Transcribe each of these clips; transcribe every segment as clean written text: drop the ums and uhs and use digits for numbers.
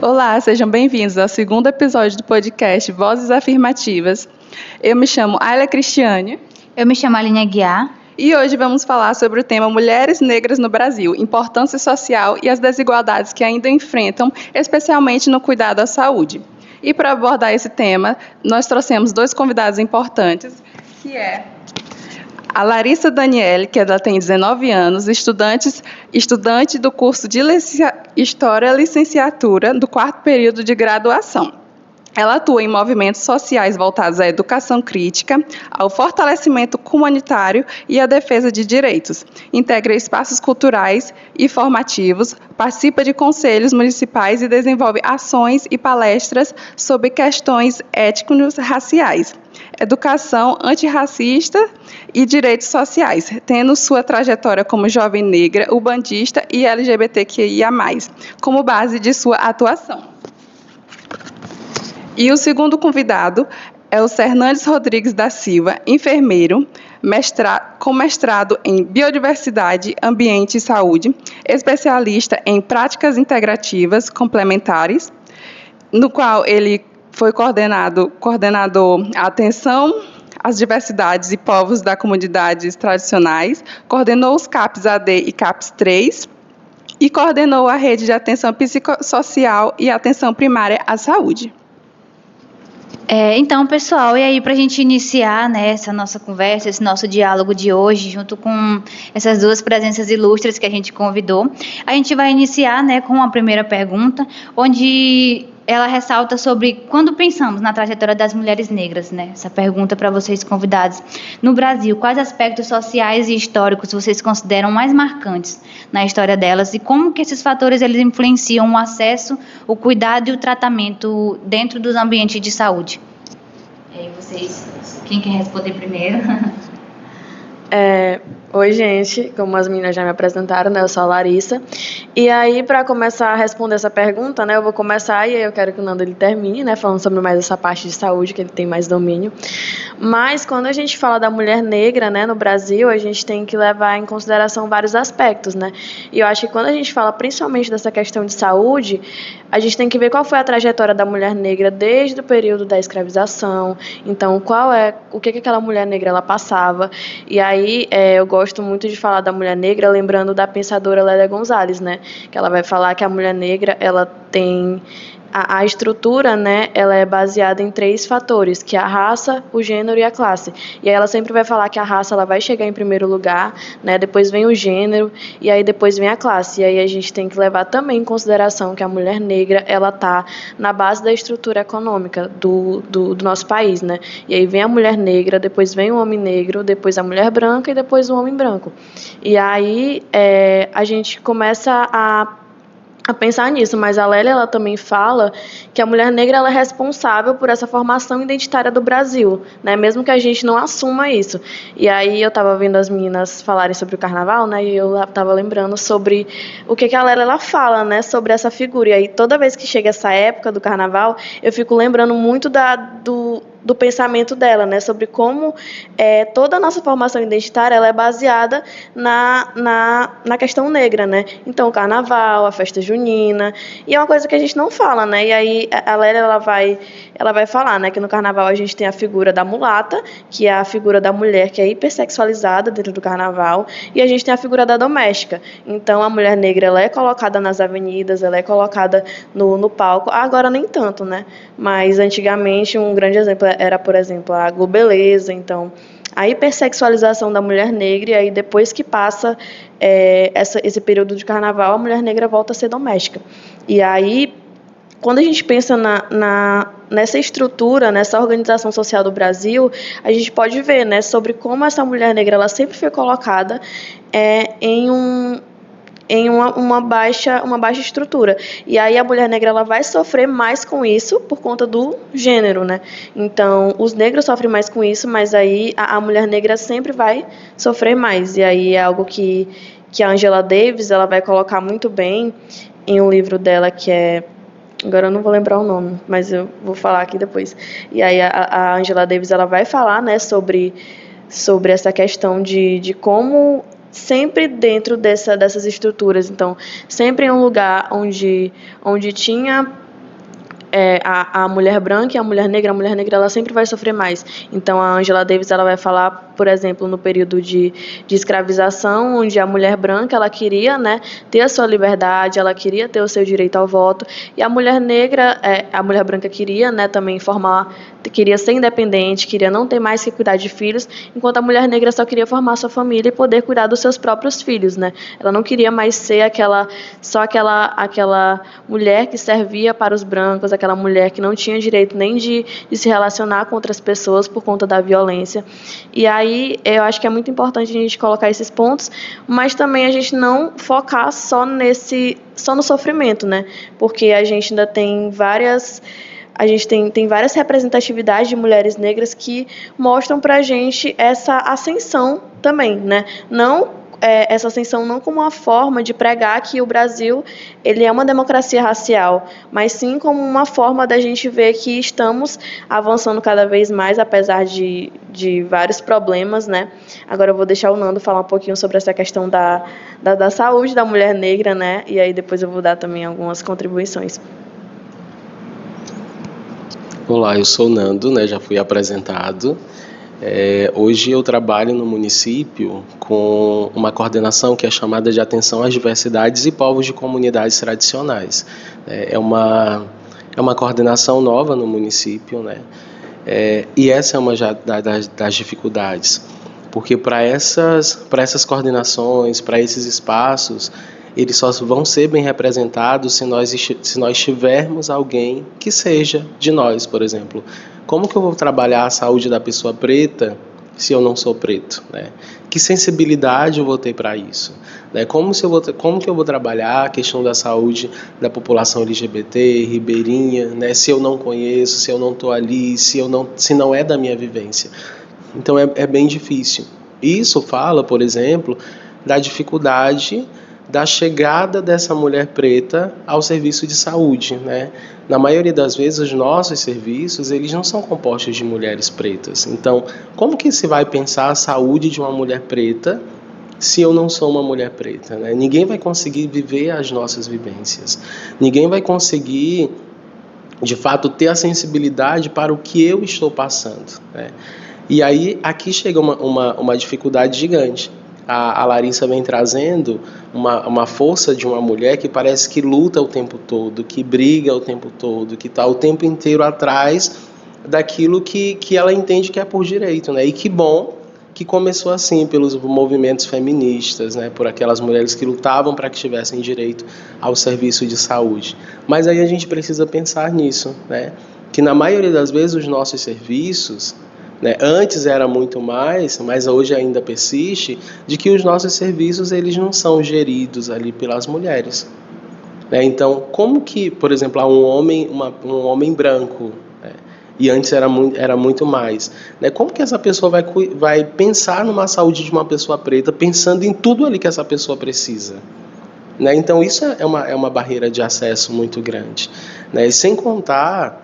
Olá, sejam bem-vindos ao segundo episódio do podcast Vozes Afirmativas. Eu me chamo Ayla Cristiane. Eu me chamo Aline Aguiar. E hoje vamos falar sobre o tema Mulheres Negras no Brasil, importância social e as desigualdades que ainda enfrentam, especialmente no cuidado à saúde. E para abordar esse tema, nós trouxemos dois convidados importantes, que é a Larissa Daniele, que ela tem 19 anos, estudante do curso de História Licenciatura do 4º período de graduação. Ela atua em movimentos sociais voltados à educação crítica, ao fortalecimento comunitário e à defesa de direitos. Integra espaços culturais e formativos, participa de conselhos municipais e desenvolve ações e palestras sobre questões étnico-raciais, educação antirracista e direitos sociais, tendo sua trajetória como jovem negra, ubandista e LGBTQIA+, como base de sua atuação. E o segundo convidado é o Cernandes Rodrigues da Silva, enfermeiro, com mestrado em Biodiversidade, Ambiente e Saúde, especialista em práticas integrativas complementares, no qual ele foi coordenador Atenção às Diversidades e Povos das Comunidades Tradicionais, coordenou os CAPs AD e CAPs 3 e coordenou a Rede de Atenção Psicossocial e Atenção Primária à Saúde. Então, pessoal, e aí para a gente iniciar, né, essa nossa conversa, esse nosso diálogo de hoje, junto com essas duas presenças ilustres que a gente convidou, a gente vai iniciar, né, com a primeira pergunta, onde ela ressalta sobre quando pensamos na trajetória das mulheres negras, né? Essa pergunta para vocês convidados. No Brasil, quais aspectos sociais e históricos vocês consideram mais marcantes na história delas e como que esses fatores eles influenciam o acesso, o cuidado e o tratamento dentro dos ambientes de saúde? E aí vocês, quem quer responder primeiro? Oi, gente, como as meninas já me apresentaram, né, eu sou a Larissa, e aí para começar a responder essa pergunta, né, eu vou começar e aí eu quero que o Nando ele termine, né, falando sobre mais essa parte de saúde, que ele tem mais domínio, mas quando a gente fala da mulher negra, né, no Brasil, a gente tem que levar em consideração vários aspectos, né, e eu acho que quando a gente fala principalmente dessa questão de saúde, a gente tem que ver qual foi a trajetória da mulher negra desde o período da escravização, então o que aquela mulher negra ela passava, e aí eu gosto muito de falar da mulher negra, lembrando da pensadora Lélia Gonzalez, né? Que ela vai falar que a mulher negra, ela tem a estrutura, né, ela é baseada em 3 fatores, que é a raça, o gênero e a classe. E aí ela sempre vai falar que a raça ela vai chegar em primeiro lugar, né, depois vem o gênero e aí depois vem a classe. E aí a gente tem que levar também em consideração que a mulher negra, ela tá na base da estrutura econômica do nosso país, né? E aí vem a mulher negra, depois vem o homem negro, depois a mulher branca e depois o homem branco. E aí a gente começa a pensar nisso, mas a Lélia ela também fala que a mulher negra ela é responsável por essa formação identitária do Brasil, né? Mesmo que a gente não assuma isso. E aí eu estava vendo as meninas falarem sobre o carnaval, né? E eu estava lembrando sobre o que a Lélia ela fala, né? Sobre essa figura. E aí toda vez que chega essa época do carnaval, eu fico lembrando muito do pensamento dela, né, sobre como toda a nossa formação identitária ela é baseada na questão negra, né? Então, o carnaval, a festa junina, e é uma coisa que a gente não fala, né? E aí a Lélia ela vai falar, né, que no carnaval a gente tem a figura da mulata, que é a figura da mulher que é hipersexualizada dentro do carnaval, e a gente tem a figura da doméstica. Então, a mulher negra ela é colocada nas avenidas, ela é colocada no palco. Agora nem tanto, né? Mas antigamente um grande exemplo era, por exemplo, a Globeleza, então a hipersexualização da mulher negra, e aí depois que passa esse período de carnaval, a mulher negra volta a ser doméstica. E aí, quando a gente pensa nessa estrutura, nessa organização social do Brasil, a gente pode ver, né, sobre como essa mulher negra ela sempre foi colocada em uma baixa estrutura. E aí a mulher negra ela vai sofrer mais com isso por conta do gênero, né? Então, os negros sofrem mais com isso, mas aí a mulher negra sempre vai sofrer mais. E aí é algo que a Angela Davis ela vai colocar muito bem em um livro dela que é... Agora eu não vou lembrar o nome, mas eu vou falar aqui depois. E aí a Angela Davis ela vai falar, né, sobre essa questão de como sempre dentro dessas estruturas, então sempre em um lugar onde tinha a mulher branca e a mulher negra ela sempre vai sofrer mais. Então a Angela Davis ela vai falar, por exemplo, no período de escravização, onde a mulher branca ela queria, né, ter a sua liberdade, ela queria ter o seu direito ao voto, e a mulher negra, a mulher branca queria, né, também queria ser independente, queria não ter mais que cuidar de filhos, enquanto a mulher negra só queria formar sua família e poder cuidar dos seus próprios filhos, né? Ela não queria mais ser aquela mulher que servia para os brancos, aquela mulher que não tinha direito nem de se relacionar com outras pessoas por conta da violência. E aí eu acho que é muito importante a gente colocar esses pontos, mas também a gente não focar só no sofrimento, né? Porque a gente ainda tem várias representatividades de mulheres negras que mostram pra gente essa ascensão também, né? Essa ascensão não como uma forma de pregar que o Brasil ele é uma democracia racial, mas sim como uma forma da gente ver que estamos avançando cada vez mais, apesar de vários problemas, né? Agora eu vou deixar o Nando falar um pouquinho sobre essa questão da saúde da mulher negra, né? E aí depois eu vou dar também algumas contribuições. Olá, eu sou o Nando, né? Já fui apresentado. Hoje eu trabalho no município com uma coordenação que é chamada de Atenção às Diversidades e Povos de Comunidades Tradicionais. É uma coordenação nova no município, né? E essa é uma das dificuldades, porque para essas coordenações, para esses espaços, eles só vão ser bem representados se nós tivermos alguém que seja de nós, por exemplo. Como que eu vou trabalhar a saúde da pessoa preta se eu não sou preto, né? Que sensibilidade eu vou ter para isso, né? Como que eu vou trabalhar a questão da saúde da população LGBT, ribeirinha, né? Se eu não conheço, se eu não estou ali, se não é da minha vivência. Então é bem difícil. Isso fala, por exemplo, da dificuldade da chegada dessa mulher preta ao serviço de saúde, né? Na maioria das vezes, os nossos serviços, eles não são compostos de mulheres pretas. Então, como que se vai pensar a saúde de uma mulher preta se eu não sou uma mulher preta, né? Ninguém vai conseguir viver as nossas vivências. Ninguém vai conseguir, de fato, ter a sensibilidade para o que eu estou passando, né? E aí, aqui chega uma dificuldade gigante. A Larissa vem trazendo uma força de uma mulher que parece que luta o tempo todo, que briga o tempo todo, que está o tempo inteiro atrás daquilo que ela entende que é por direito, né? E que bom que começou assim, pelos movimentos feministas, né? Por aquelas mulheres que lutavam para que tivessem direito ao serviço de saúde. Mas aí a gente precisa pensar nisso, né? Que na maioria das vezes os nossos serviços, né, antes era muito mais, mas hoje ainda persiste, de que os nossos serviços eles não são geridos ali pelas mulheres, né? Então, como que, por exemplo, há um homem branco, né, e antes era muito mais, né? Como que essa pessoa vai pensar numa saúde de uma pessoa preta, pensando em tudo ali que essa pessoa precisa, né? Então, isso é uma barreira de acesso muito grande, né? E sem contar,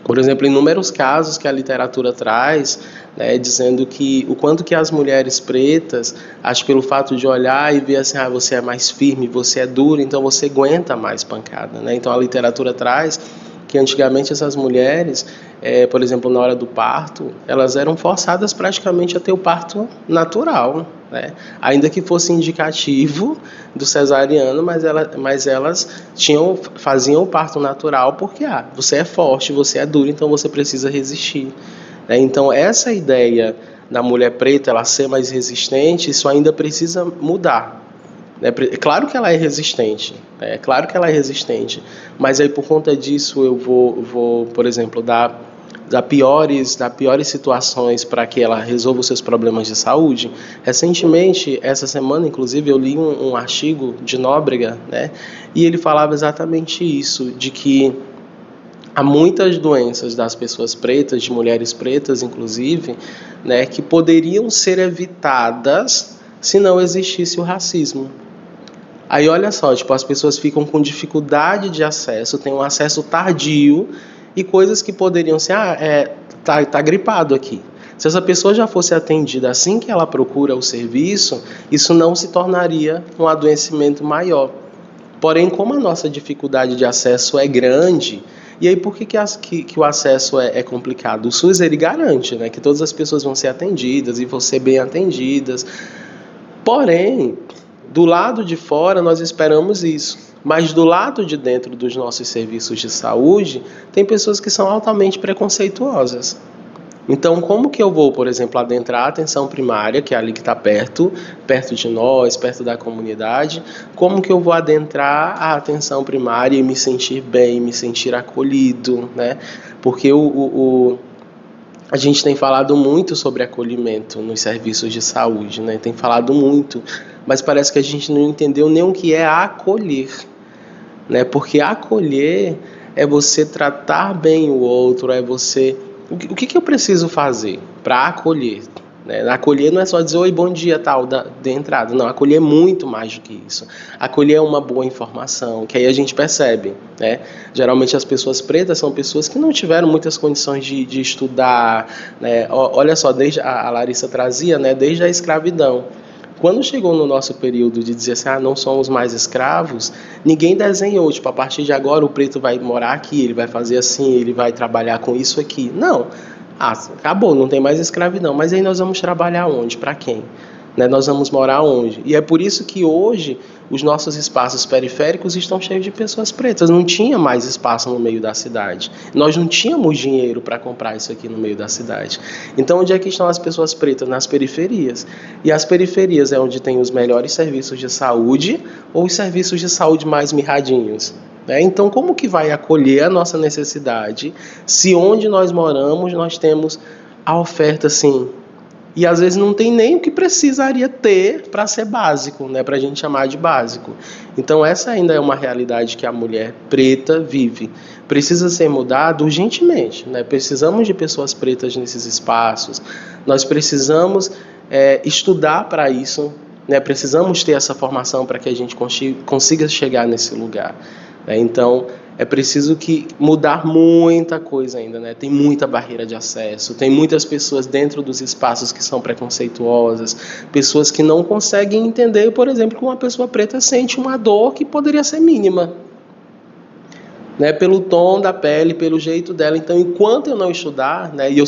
por exemplo, inúmeros casos que a literatura traz, né, dizendo que o quanto que as mulheres pretas, acho que pelo fato de olhar e ver assim, você é mais firme, você é dura, então você aguenta mais pancada, né? Então a literatura traz que antigamente essas mulheres, por exemplo, na hora do parto, elas eram forçadas praticamente a ter o parto natural, né? Ainda que fosse indicativo do cesariano, mas elas faziam o parto natural porque você é forte, você é duro, então você precisa resistir, né? Então essa ideia da mulher preta ela ser mais resistente, isso ainda precisa mudar. É claro que ela é resistente, mas aí por conta disso eu vou por exemplo, dar piores situações para que ela resolva os seus problemas de saúde. Recentemente, essa semana, inclusive, eu li um artigo de Nóbrega, né, e ele falava exatamente isso, de que há muitas doenças das pessoas pretas, de mulheres pretas, inclusive, né, que poderiam ser evitadas se não existisse o racismo. Aí olha só, as pessoas ficam com dificuldade de acesso, têm um acesso tardio e coisas que poderiam ser, tá gripado aqui. Se essa pessoa já fosse atendida assim que ela procura o serviço, isso não se tornaria um adoecimento maior. Porém, como a nossa dificuldade de acesso é grande E aí, por que o acesso é complicado? O SUS, ele garante, né, que todas as pessoas vão ser atendidas e vão ser bem atendidas. Porém, do lado de fora, nós esperamos isso. Mas do lado de dentro dos nossos serviços de saúde, tem pessoas que são altamente preconceituosas. Então, como que eu vou, por exemplo, adentrar a atenção primária, que é ali que está perto de nós, perto da comunidade, como que eu vou adentrar a atenção primária e me sentir bem, me sentir acolhido, né? Porque a gente tem falado muito sobre acolhimento nos serviços de saúde, né? Tem falado muito, mas parece que a gente não entendeu nem o que é acolher, né? Porque acolher é você tratar bem o outro, é você... O que eu preciso fazer para acolher? Né? Acolher não é só dizer oi, bom dia, tal, de entrada. Não, acolher é muito mais do que isso. Acolher é uma boa informação, que aí a gente percebe. Né? Geralmente as pessoas pretas são pessoas que não tiveram muitas condições de estudar. Né? Olha só, desde a Larissa trazia, né, desde a escravidão. Quando chegou no nosso período de dizer assim, não somos mais escravos, ninguém desenhou, tipo, a partir de agora o preto vai morar aqui, ele vai fazer assim, ele vai trabalhar com isso aqui. Não, acabou, não tem mais escravidão, mas aí nós vamos trabalhar onde? Para quem? Né? Nós vamos morar onde? E é por isso que hoje os nossos espaços periféricos estão cheios de pessoas pretas. Não tinha mais espaço no meio da cidade. Nós não tínhamos dinheiro para comprar isso aqui no meio da cidade. Então, onde é que estão as pessoas pretas? Nas periferias. E as periferias é onde tem os melhores serviços de saúde ou os serviços de saúde mais mirradinhos. Né? Então, como que vai acolher a nossa necessidade se onde nós moramos nós temos a oferta, assim... E às vezes não tem nem o que precisaria ter para ser básico, né? Para a gente chamar de básico. Então essa ainda é uma realidade que a mulher preta vive. Precisa ser mudado urgentemente, né? Precisamos de pessoas pretas nesses espaços. Nós precisamos estudar para isso, né? Precisamos ter essa formação para que a gente consiga chegar nesse lugar. Né? Então é preciso mudar muita coisa ainda, né? Tem muita barreira de acesso, tem muitas pessoas dentro dos espaços que são preconceituosas, pessoas que não conseguem entender, por exemplo, que uma pessoa preta sente uma dor que poderia ser mínima, né? Pelo tom da pele, pelo jeito dela. Então, enquanto eu não estudar, né? E eu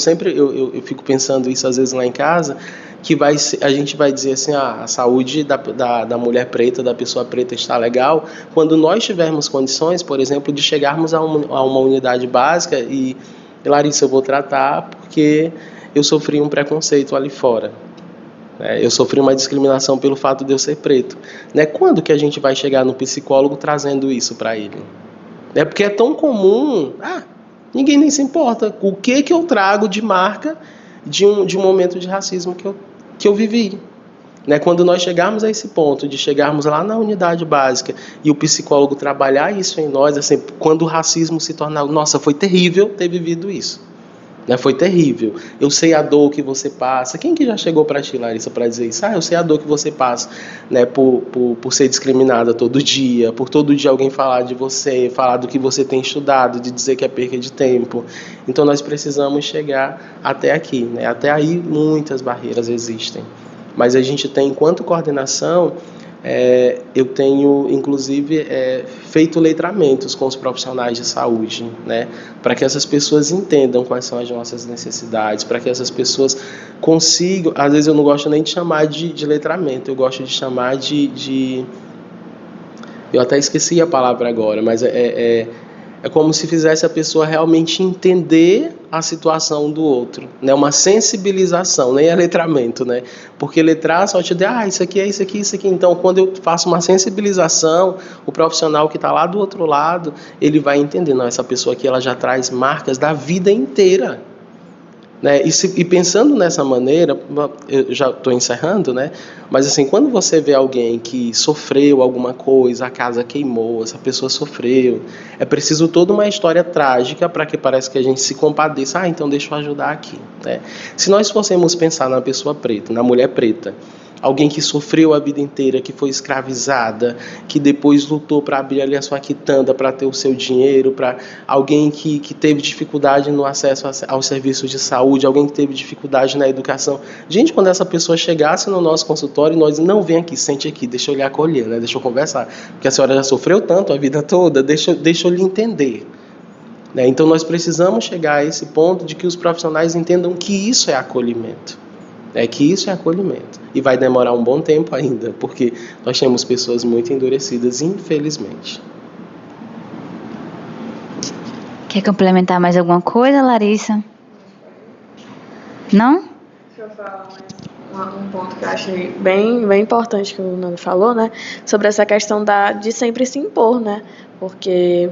fico pensando isso às vezes lá em casa, que a gente vai dizer assim, a saúde da mulher preta, da pessoa preta está legal, quando nós tivermos condições, por exemplo, de chegarmos a uma unidade básica e Larissa, eu vou tratar porque eu sofri um preconceito ali fora. Eu sofri uma discriminação pelo fato de eu ser preto. Né? Quando que a gente vai chegar no psicólogo trazendo isso para ele? Porque é tão comum, ninguém nem se importa. O que eu trago de marca de um momento de racismo que eu vivi. Né? Quando nós chegarmos a esse ponto, de chegarmos lá na unidade básica e o psicólogo trabalhar isso em nós, assim, quando o racismo se tornar... Nossa, foi terrível ter vivido isso. Né? Foi terrível. Eu sei a dor que você passa. Quem que já chegou para ti, Larissa, para dizer isso? Eu sei a dor que você passa, né? por ser discriminada todo dia, por todo dia alguém falar de você, falar do que você tem estudado, de dizer que é perca de tempo. Então nós precisamos chegar até aqui. Né? Até aí muitas barreiras existem. Mas a gente tem, enquanto coordenação, eu tenho, inclusive, feito letramentos com os profissionais de saúde, né, para que essas pessoas entendam quais são as nossas necessidades, para que essas pessoas consigam... Às vezes eu não gosto nem de chamar de letramento, eu gosto de chamar eu até esqueci a palavra agora, mas é como se fizesse a pessoa realmente entender a situação do outro, né? Uma sensibilização, nem é letramento, né? Porque letrar só te diz, isso aqui é isso aqui, isso aqui. Então, quando eu faço uma sensibilização, o profissional que está lá do outro lado, ele vai entender, não, essa pessoa aqui ela já traz marcas da vida inteira. Né? E pensando nessa maneira, eu já estou encerrando, né? Mas assim, quando você vê alguém que sofreu alguma coisa, a casa queimou, essa pessoa sofreu, é preciso toda uma história trágica para que parece que a gente se compadeça, então deixa eu ajudar aqui. Né? Se nós fôssemos pensar na pessoa preta, na mulher preta, alguém que sofreu a vida inteira, que foi escravizada, que depois lutou para abrir ali a sua quitanda, para ter o seu dinheiro, para alguém que teve dificuldade no acesso aos serviços de saúde, alguém que teve dificuldade na educação. Gente, quando essa pessoa chegasse no nosso consultório, nós não vem aqui, sente aqui, deixa eu lhe acolher, né? Deixa eu conversar, porque a senhora já sofreu tanto a vida toda, deixa eu lhe entender. né? Então nós precisamos chegar a esse ponto de que os profissionais entendam que isso é acolhimento. Que isso é acolhimento. E vai demorar um bom tempo ainda, porque nós temos pessoas muito endurecidas, infelizmente. Quer complementar mais alguma coisa, Larissa? Não? Deixa eu falar um ponto que eu achei bem importante que o Nando falou, né? Sobre essa questão de sempre se impor, né? Porque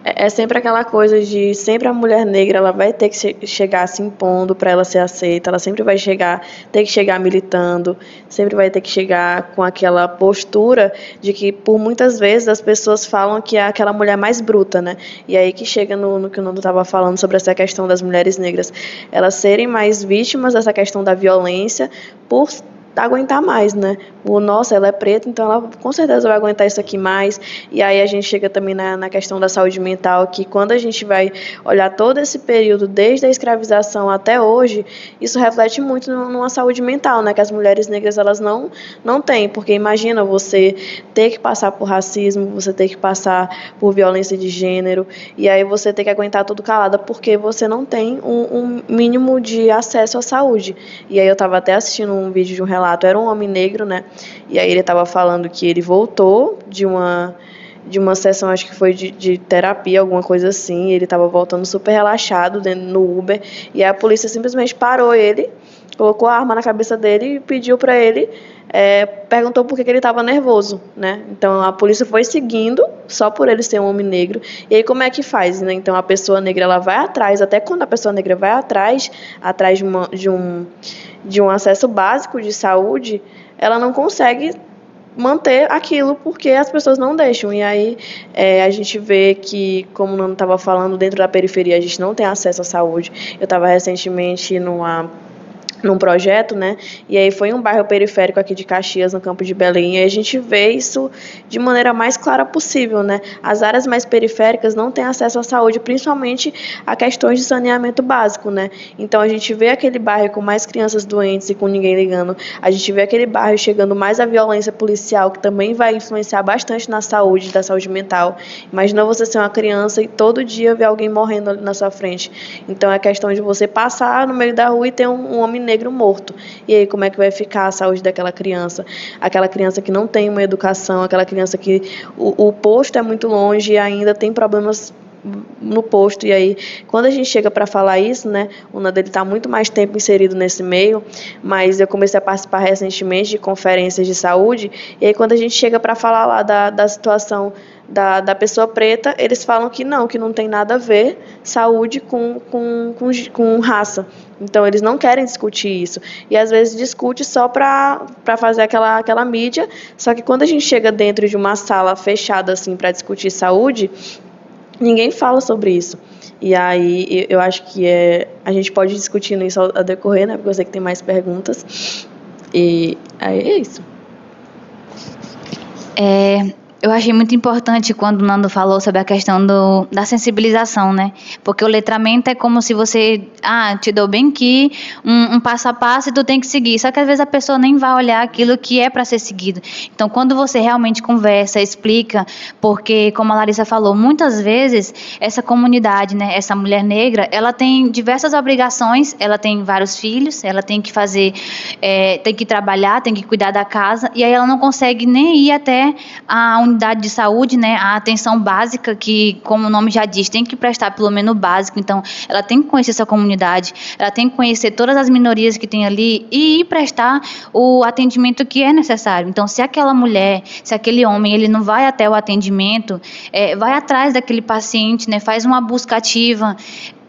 é sempre aquela coisa de sempre a mulher negra ela vai ter que chegar se impondo para ela ser aceita, ela sempre vai ter que chegar militando, sempre vai ter que chegar com aquela postura de que por muitas vezes as pessoas falam que é aquela mulher mais bruta, né? E aí que chega no que o Nando estava falando sobre essa questão das mulheres negras, elas serem mais vítimas dessa questão da violência por aguentar mais, né? Nossa, ela é preta, então ela com certeza vai aguentar isso aqui mais. E aí a gente chega também na questão da saúde mental, que quando a gente vai olhar todo esse período, desde a escravização até hoje, isso reflete muito numa saúde mental, né? Que as mulheres negras, elas não têm, porque imagina você ter que passar por racismo, você ter que passar por violência de gênero, e aí você ter que aguentar tudo calada, porque você não tem um mínimo de acesso à saúde. E aí eu estava até assistindo um vídeo de um relato, era um homem negro, né? E aí ele estava falando que ele voltou de uma sessão, acho que foi de terapia, alguma coisa assim, ele estava voltando super relaxado no Uber, e a polícia simplesmente parou ele, colocou a arma na cabeça dele e pediu para ele, perguntou por que ele estava nervoso, né? Então a polícia foi seguindo, só por ele ser um homem negro. E aí como é que faz, né? Então a pessoa negra ela vai atrás, até quando a pessoa negra vai atrás de um acesso básico de saúde, ela não consegue manter aquilo porque as pessoas não deixam. E aí a gente vê que, como o Nando estava falando, dentro da periferia a gente não tem acesso à saúde. Eu estava recentemente num projeto, né? E aí foi um bairro periférico aqui de Caxias, no Campo de Belém, e a gente vê isso de maneira mais clara possível, né? As áreas mais periféricas não têm acesso à saúde, principalmente a questões de saneamento básico, né? Então a gente vê aquele bairro com mais crianças doentes e com ninguém ligando, a gente vê aquele bairro chegando mais a violência policial, que também vai influenciar bastante na saúde, da saúde mental. Imagina você ser uma criança e todo dia ver alguém morrendo ali na sua frente. Então é questão de você passar no meio da rua e ter um homem negro morto. E aí como é que vai ficar a saúde daquela criança? Aquela criança que não tem uma educação, aquela criança que o posto é muito longe e ainda tem problemas no posto. E aí quando a gente chega para falar isso, né, o Nando está muito mais tempo inserido nesse meio, mas eu comecei a participar recentemente de conferências de saúde, e aí quando a gente chega para falar lá da situação da pessoa preta, eles falam que não tem nada a ver saúde com raça. Então eles não querem discutir isso, e às vezes discute só para fazer aquela mídia, só que quando a gente chega dentro de uma sala fechada assim para discutir saúde, ninguém fala sobre isso. E aí eu acho que a gente pode discutir isso a decorrer, né? Porque eu sei que tem mais perguntas. E aí é isso. Eu achei muito importante quando o Nando falou sobre a questão da sensibilização, né? Porque o letramento é como se você, te dou bem aqui, um passo a passo e tu tem que seguir. Só que às vezes a pessoa nem vai olhar aquilo que é para ser seguido. Então, quando você realmente conversa, explica, porque, como a Larissa falou, muitas vezes essa comunidade, né, essa mulher negra, ela tem diversas obrigações, ela tem vários filhos, ela tem que fazer, tem que trabalhar, tem que cuidar da casa, e aí ela não consegue nem ir até a unidade de saúde, né, a atenção básica, que, como o nome já diz, tem que prestar pelo menos o básico. Então, ela tem que conhecer essa comunidade, ela tem que conhecer todas as minorias que tem ali e ir prestar o atendimento que é necessário. Então, se aquela mulher, se aquele homem, ele não vai até o atendimento, vai atrás daquele paciente, né, faz uma busca ativa,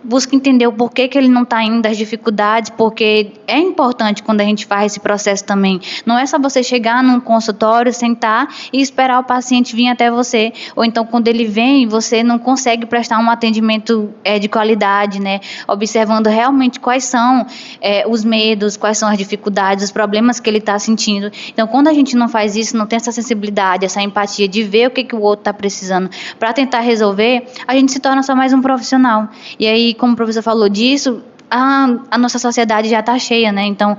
busca entender o porquê que ele não está indo, as dificuldades, porque é importante quando a gente faz esse processo também. Não é só você chegar num consultório, sentar e esperar o paciente vir até você, ou então quando ele vem, você não consegue prestar um atendimento de qualidade, né? Observando realmente quais são os medos, quais são as dificuldades, os problemas que ele está sentindo. Então, quando a gente não faz isso, não tem essa sensibilidade, essa empatia de ver o que o outro está precisando para tentar resolver, a gente se torna só mais um profissional. E aí, como o professor falou disso, a nossa sociedade já está cheia, né? Então,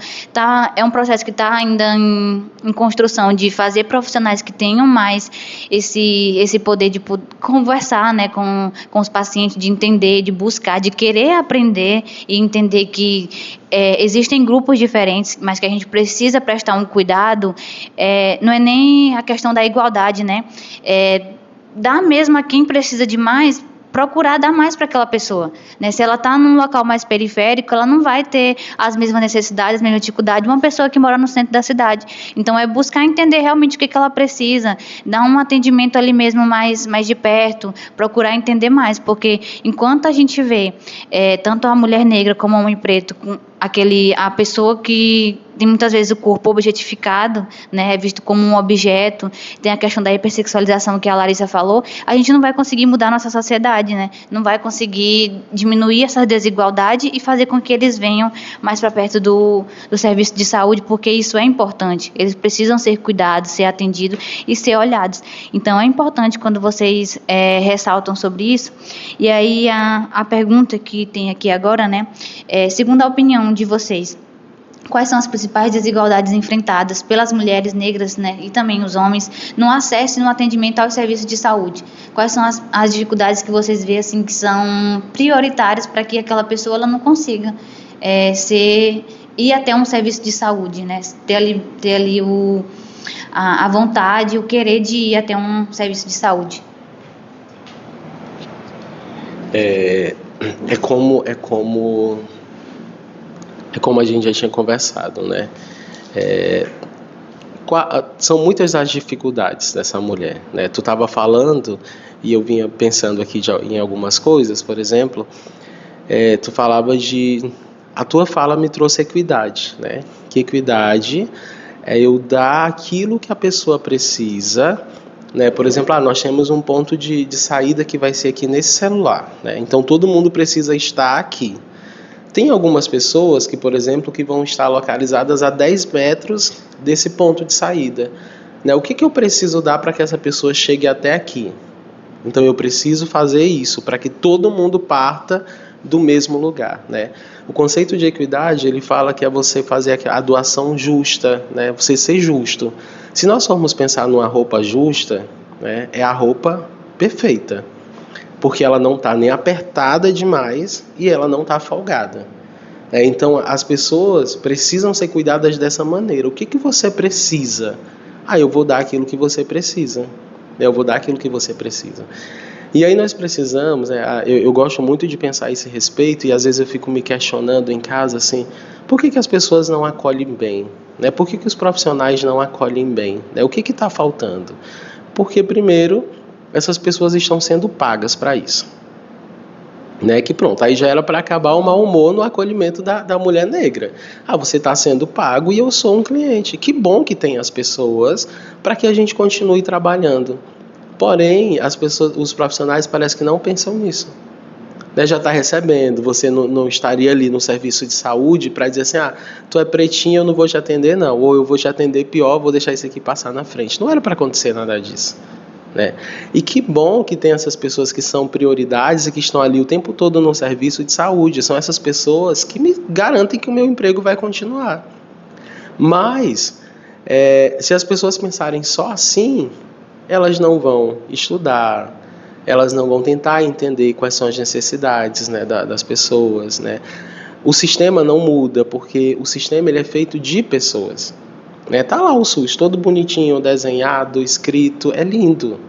é um processo que está ainda em construção, de fazer profissionais que tenham mais esse poder de conversar, né, com os pacientes, de entender, de buscar, de querer aprender e entender que existem grupos diferentes, mas que a gente precisa prestar um cuidado. Não é nem a questão da igualdade, né? Dar mesmo a quem precisa de mais, procurar dar mais para aquela pessoa, né? Se ela está num local mais periférico, ela não vai ter as mesmas necessidades, as mesmas dificuldades de uma pessoa que mora no centro da cidade. Então, é buscar entender realmente o que ela precisa, dar um atendimento ali mesmo mais de perto, procurar entender mais, porque enquanto a gente vê tanto a mulher negra como o homem preto, a pessoa que tem muitas vezes o corpo objetificado, né, é visto como um objeto, tem a questão da hipersexualização que a Larissa falou, a gente não vai conseguir mudar a nossa sociedade, né, não vai conseguir diminuir essa desigualdade e fazer com que eles venham mais para perto do serviço de saúde, porque isso é importante, eles precisam ser cuidados, ser atendidos e ser olhados. Então, é importante quando vocês ressaltam sobre isso. E aí, a pergunta que tem aqui agora, né, segundo a opinião de vocês, quais são as principais desigualdades enfrentadas pelas mulheres negras, né, e também os homens no acesso e no atendimento aos serviços de saúde? Quais são as dificuldades que vocês veem assim, que são prioritárias para que aquela pessoa ela não consiga ir até um serviço de saúde, né, ter ali a vontade, o querer de ir até um serviço de saúde? É como a gente já tinha conversado, né? São muitas as dificuldades dessa mulher, né? Tu estava falando e eu vinha pensando aqui em algumas coisas. Por exemplo, tu falava a tua fala me trouxe equidade, né? Que equidade é eu dar aquilo que a pessoa precisa, né? Por exemplo, nós temos um ponto de saída que vai ser aqui nesse celular, né? Então todo mundo precisa estar aqui. Tem algumas pessoas que, por exemplo, que vão estar localizadas a 10 metros desse ponto de saída, né? O que eu preciso dar para que essa pessoa chegue até aqui? Então eu preciso fazer isso para que todo mundo parta do mesmo lugar, né? O conceito de equidade, ele fala que é você fazer a doação justa, né? Você ser justo. Se nós formos pensar numa roupa justa, né, é a roupa perfeita, porque ela não está nem apertada demais e ela não está folgada. Então, as pessoas precisam ser cuidadas dessa maneira. O que você precisa? Eu vou dar aquilo que você precisa. Eu vou dar aquilo que você precisa. E aí nós precisamos, eu gosto muito de pensar a esse respeito, e às vezes eu fico me questionando em casa, assim, por que as pessoas não acolhem bem? Né? Por que os profissionais não acolhem bem? Né? O que está faltando? Porque, primeiro, essas pessoas estão sendo pagas para isso, né? Que pronto, aí já era para acabar o mau humor no acolhimento da mulher negra. Você está sendo pago e eu sou um cliente. Que bom que tem as pessoas para que a gente continue trabalhando. Porém, os profissionais parece que não pensam nisso, né? Já está recebendo, você não estaria ali no serviço de saúde para dizer assim, tu é pretinho, eu não vou te atender não, ou eu vou te atender pior, vou deixar isso aqui passar na frente. Não era para acontecer nada disso, né? E que bom que tem essas pessoas que são prioridades e que estão ali o tempo todo no serviço de saúde. São essas pessoas que me garantem que o meu emprego vai continuar. Mas, se as pessoas pensarem só assim, elas não vão estudar, elas não vão tentar entender quais são as necessidades, né, das pessoas, né? O sistema não muda, porque o sistema ele é feito de pessoas. Tá lá o SUS, todo bonitinho, desenhado, escrito, é lindo.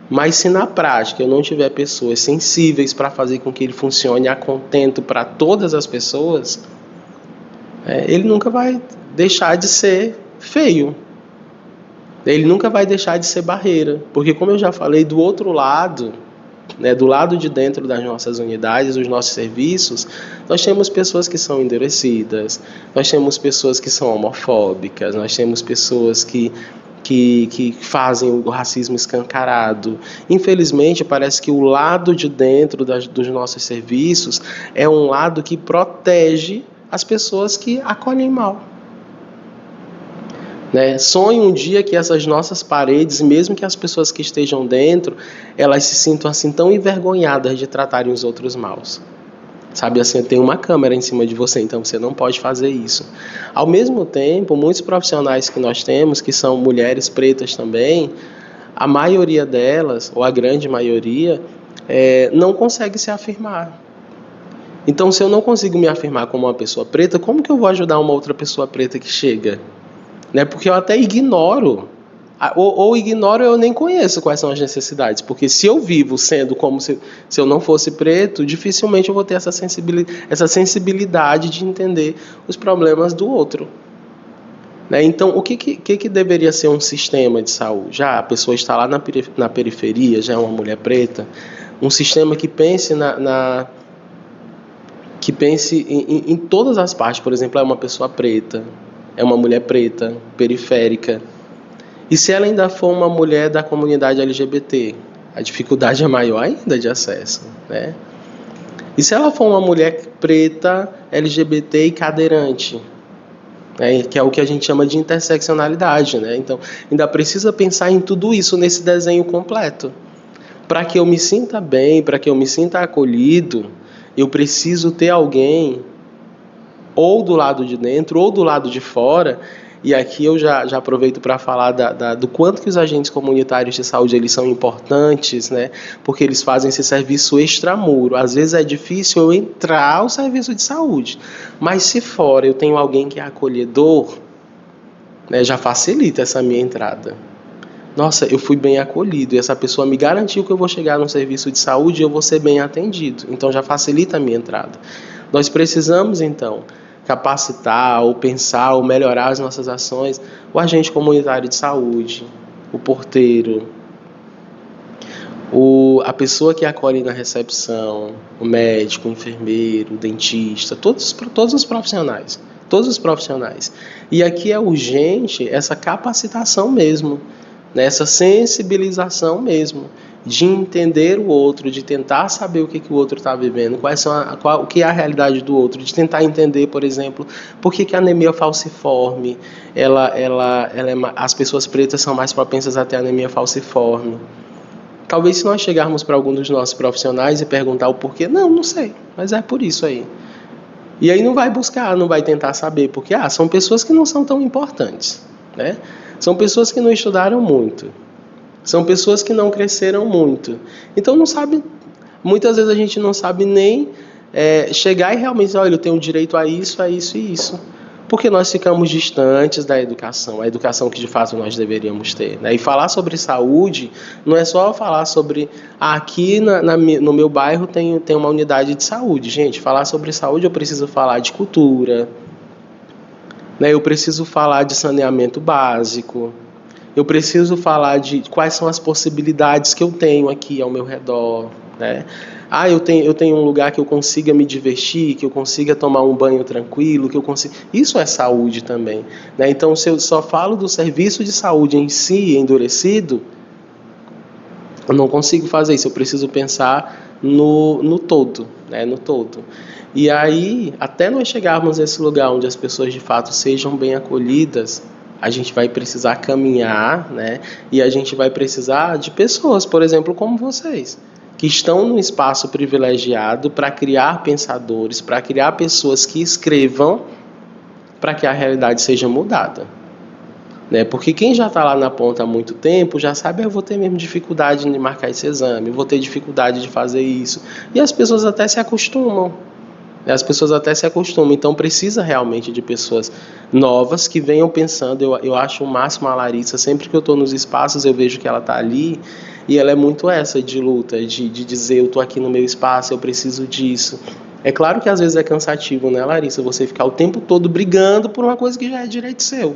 Mas se na prática eu não tiver pessoas sensíveis para fazer com que ele funcione a contento para todas as pessoas, ele nunca vai deixar de ser feio. Ele nunca vai deixar de ser barreira. Porque, como eu já falei, do outro lado, né, do lado de dentro das nossas unidades, dos nossos serviços, nós temos pessoas que são endurecidas, nós temos pessoas que são homofóbicas, nós temos pessoas que fazem o racismo escancarado. Infelizmente, parece que o lado de dentro dos nossos serviços é um lado que protege as pessoas que acolhem mal. Né? Sonho um dia que essas nossas paredes, mesmo que as pessoas que estejam dentro, elas se sintam assim tão envergonhadas de tratarem os outros maus. Sabe assim, tem uma câmera em cima de você, então você não pode fazer isso. Ao mesmo tempo, muitos profissionais que nós temos, que são mulheres pretas também, a maioria delas, ou a grande maioria, não consegue se afirmar. Então, se eu não consigo me afirmar como uma pessoa preta, como que eu vou ajudar uma outra pessoa preta que chega? Né? Porque eu até ignoro, ou ignoro, eu nem conheço quais são as necessidades, porque se eu vivo sendo como se eu não fosse preto, dificilmente eu vou ter essa sensibilidade de entender os problemas do outro. Né? Então, o que deveria ser um sistema de saúde? Já a pessoa está lá na periferia, já é uma mulher preta, um sistema que pense que pense em todas as partes. Por exemplo, é uma pessoa preta, é uma mulher preta, periférica. E se ela ainda for uma mulher da comunidade LGBT, a dificuldade é maior ainda de acesso, né? E se ela for uma mulher preta, LGBT e cadeirante, né? Que é o que a gente chama de interseccionalidade, né? Então, ainda precisa pensar em tudo isso nesse desenho completo. Para que eu me sinta bem, para que eu me sinta acolhido, eu preciso ter alguém, ou do lado de dentro, ou do lado de fora. E aqui eu já aproveito para falar do quanto que os agentes comunitários de saúde eles são importantes, né? Porque eles fazem esse serviço extramuro. Às vezes é difícil eu entrar ao serviço de saúde, mas se fora eu tenho alguém que é acolhedor, né, já facilita essa minha entrada. Nossa, eu fui bem acolhido e essa pessoa me garantiu que eu vou chegar no serviço de saúde e eu vou ser bem atendido. Então já facilita a minha entrada. Nós precisamos, então, capacitar ou pensar ou melhorar as nossas ações, o agente comunitário de saúde, o porteiro, a pessoa que acolhe na recepção, o médico, o enfermeiro, o dentista, todos os profissionais, todos os profissionais. E aqui é urgente essa capacitação mesmo, nessa sensibilização mesmo, de entender o outro, de tentar saber o que o outro está vivendo, o que é a realidade do outro, de tentar entender, por exemplo, por que a anemia falciforme, as pessoas pretas são mais propensas a ter anemia falciforme. Talvez se nós chegarmos para algum dos nossos profissionais e perguntar o porquê, não sei, mas é por isso aí. E aí não vai buscar, não vai tentar saber, porque são pessoas que não são tão importantes, né? São pessoas que não estudaram muito. São pessoas que não cresceram muito. Então não sabe, muitas vezes a gente não sabe nem chegar e realmente dizer, olha, eu tenho direito a isso e isso. Porque nós ficamos distantes da educação, a educação que de fato nós deveríamos ter, né? E falar sobre saúde não é só falar sobre, aqui no meu bairro tem uma unidade de saúde. Gente, falar sobre saúde eu preciso falar de cultura, né? Eu preciso falar de saneamento básico, eu preciso falar de quais são as possibilidades que eu tenho aqui ao meu redor, né? Eu tenho um lugar que eu consiga me divertir, que eu consiga tomar um banho tranquilo, que eu consiga... Isso é saúde também, né? Então, se eu só falo do serviço de saúde em si, endurecido, eu não consigo fazer isso. Eu preciso pensar no todo, né? No todo. E aí, até nós chegarmos a esse lugar onde as pessoas de fato sejam bem acolhidas, a gente vai precisar caminhar, né? E a gente vai precisar de pessoas, por exemplo, como vocês, que estão num espaço privilegiado para criar pensadores, para criar pessoas que escrevam para que a realidade seja mudada, né? Porque quem já está lá na ponta há muito tempo já sabe, eu vou ter mesmo dificuldade de marcar esse exame, vou ter dificuldade de fazer isso, e as pessoas até se acostumam. Então precisa realmente de pessoas novas que venham pensando. Eu acho o máximo a Larissa, sempre que eu estou nos espaços eu vejo que ela está ali, e ela é muito essa de luta, de dizer, eu estou aqui no meu espaço, eu preciso disso. É claro que às vezes é cansativo, né, Larissa, você ficar o tempo todo brigando por uma coisa que já é direito seu.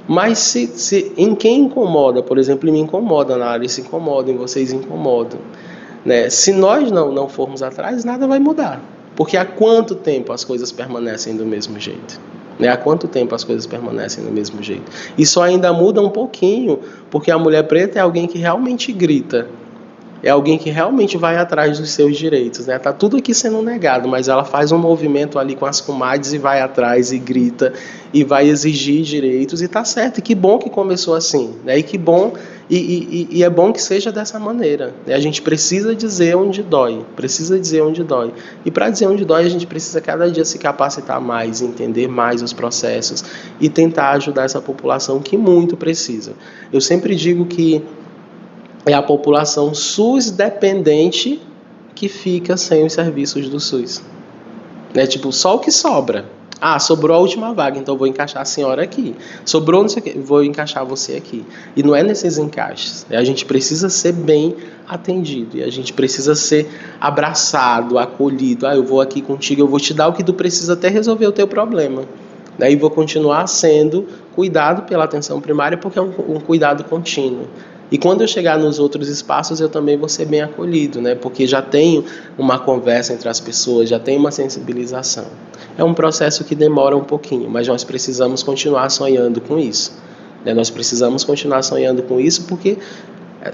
Mas se em quem incomoda, por exemplo, me incomoda, na Larissa incomoda, em vocês incomodam, né? Se nós não formos atrás, nada vai mudar. Porque há quanto tempo as coisas permanecem do mesmo jeito? Né? Há quanto tempo as coisas permanecem do mesmo jeito? E só ainda muda um pouquinho, porque a mulher preta é alguém que realmente grita. É alguém que realmente vai atrás dos seus direitos, né? Tá tudo aqui sendo negado, mas ela faz um movimento ali com as comadres e vai atrás e grita e vai exigir direitos, e tá certo. E que bom que começou assim, né? E que bom E é bom que seja dessa maneira, né? A gente precisa dizer onde dói, E para dizer onde dói, a gente precisa cada dia se capacitar mais, entender mais os processos e tentar ajudar essa população que muito precisa. Eu sempre digo que é a população SUS dependente que fica sem os serviços do SUS. Né? Tipo, só o que sobra. Sobrou a última vaga, então vou encaixar a senhora aqui. Sobrou não sei o que, vou encaixar você aqui. E não é nesses encaixes. Né? A gente precisa ser bem atendido. E a gente precisa ser abraçado, acolhido. Eu vou aqui contigo, eu vou te dar o que tu precisa até resolver o teu problema. Né? E vou continuar sendo cuidado pela atenção primária, porque é um cuidado contínuo. E quando eu chegar nos outros espaços, eu também vou ser bem acolhido, né? Porque já tenho uma conversa entre as pessoas, já tenho uma sensibilização. É um processo que demora um pouquinho, mas nós precisamos continuar sonhando com isso. Né? Nós precisamos continuar sonhando com isso porque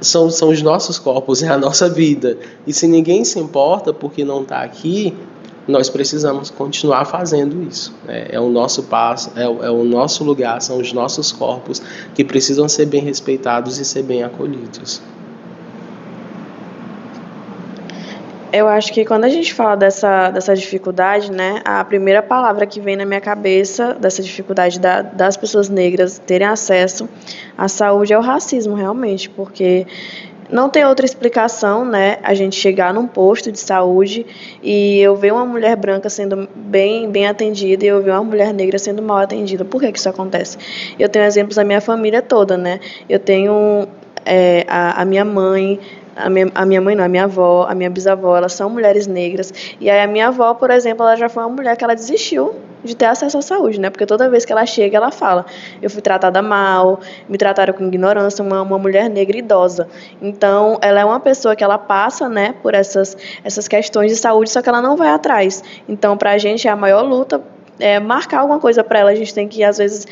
são os nossos corpos, é a nossa vida. E se ninguém se importa porque não está aqui, nós precisamos continuar fazendo isso. Né? É o nosso passo, é o nosso lugar, são os nossos corpos que precisam ser bem respeitados e ser bem acolhidos. Eu acho que quando a gente fala dessa dificuldade, né, a primeira palavra que vem na minha cabeça dessa dificuldade das pessoas negras terem acesso à saúde é o racismo, realmente, porque não tem outra explicação, né, a gente chegar num posto de saúde e eu ver uma mulher branca sendo bem atendida e eu ver uma mulher negra sendo mal atendida. Por que isso acontece? Eu tenho exemplos da minha família toda, né? Eu tenho a minha mãe, a minha mãe não, a minha avó, a minha bisavó, elas são mulheres negras. E aí a minha avó, por exemplo, ela já foi uma mulher que ela desistiu de ter acesso à saúde, né? Porque toda vez que ela chega, ela fala: eu fui tratada mal, me trataram com ignorância, uma mulher negra idosa. Então, ela é uma pessoa que ela passa, né, por essas questões de saúde, só que ela não vai atrás. Então, pra gente é a maior luta marcar alguma coisa para ela, a gente tem que, às vezes,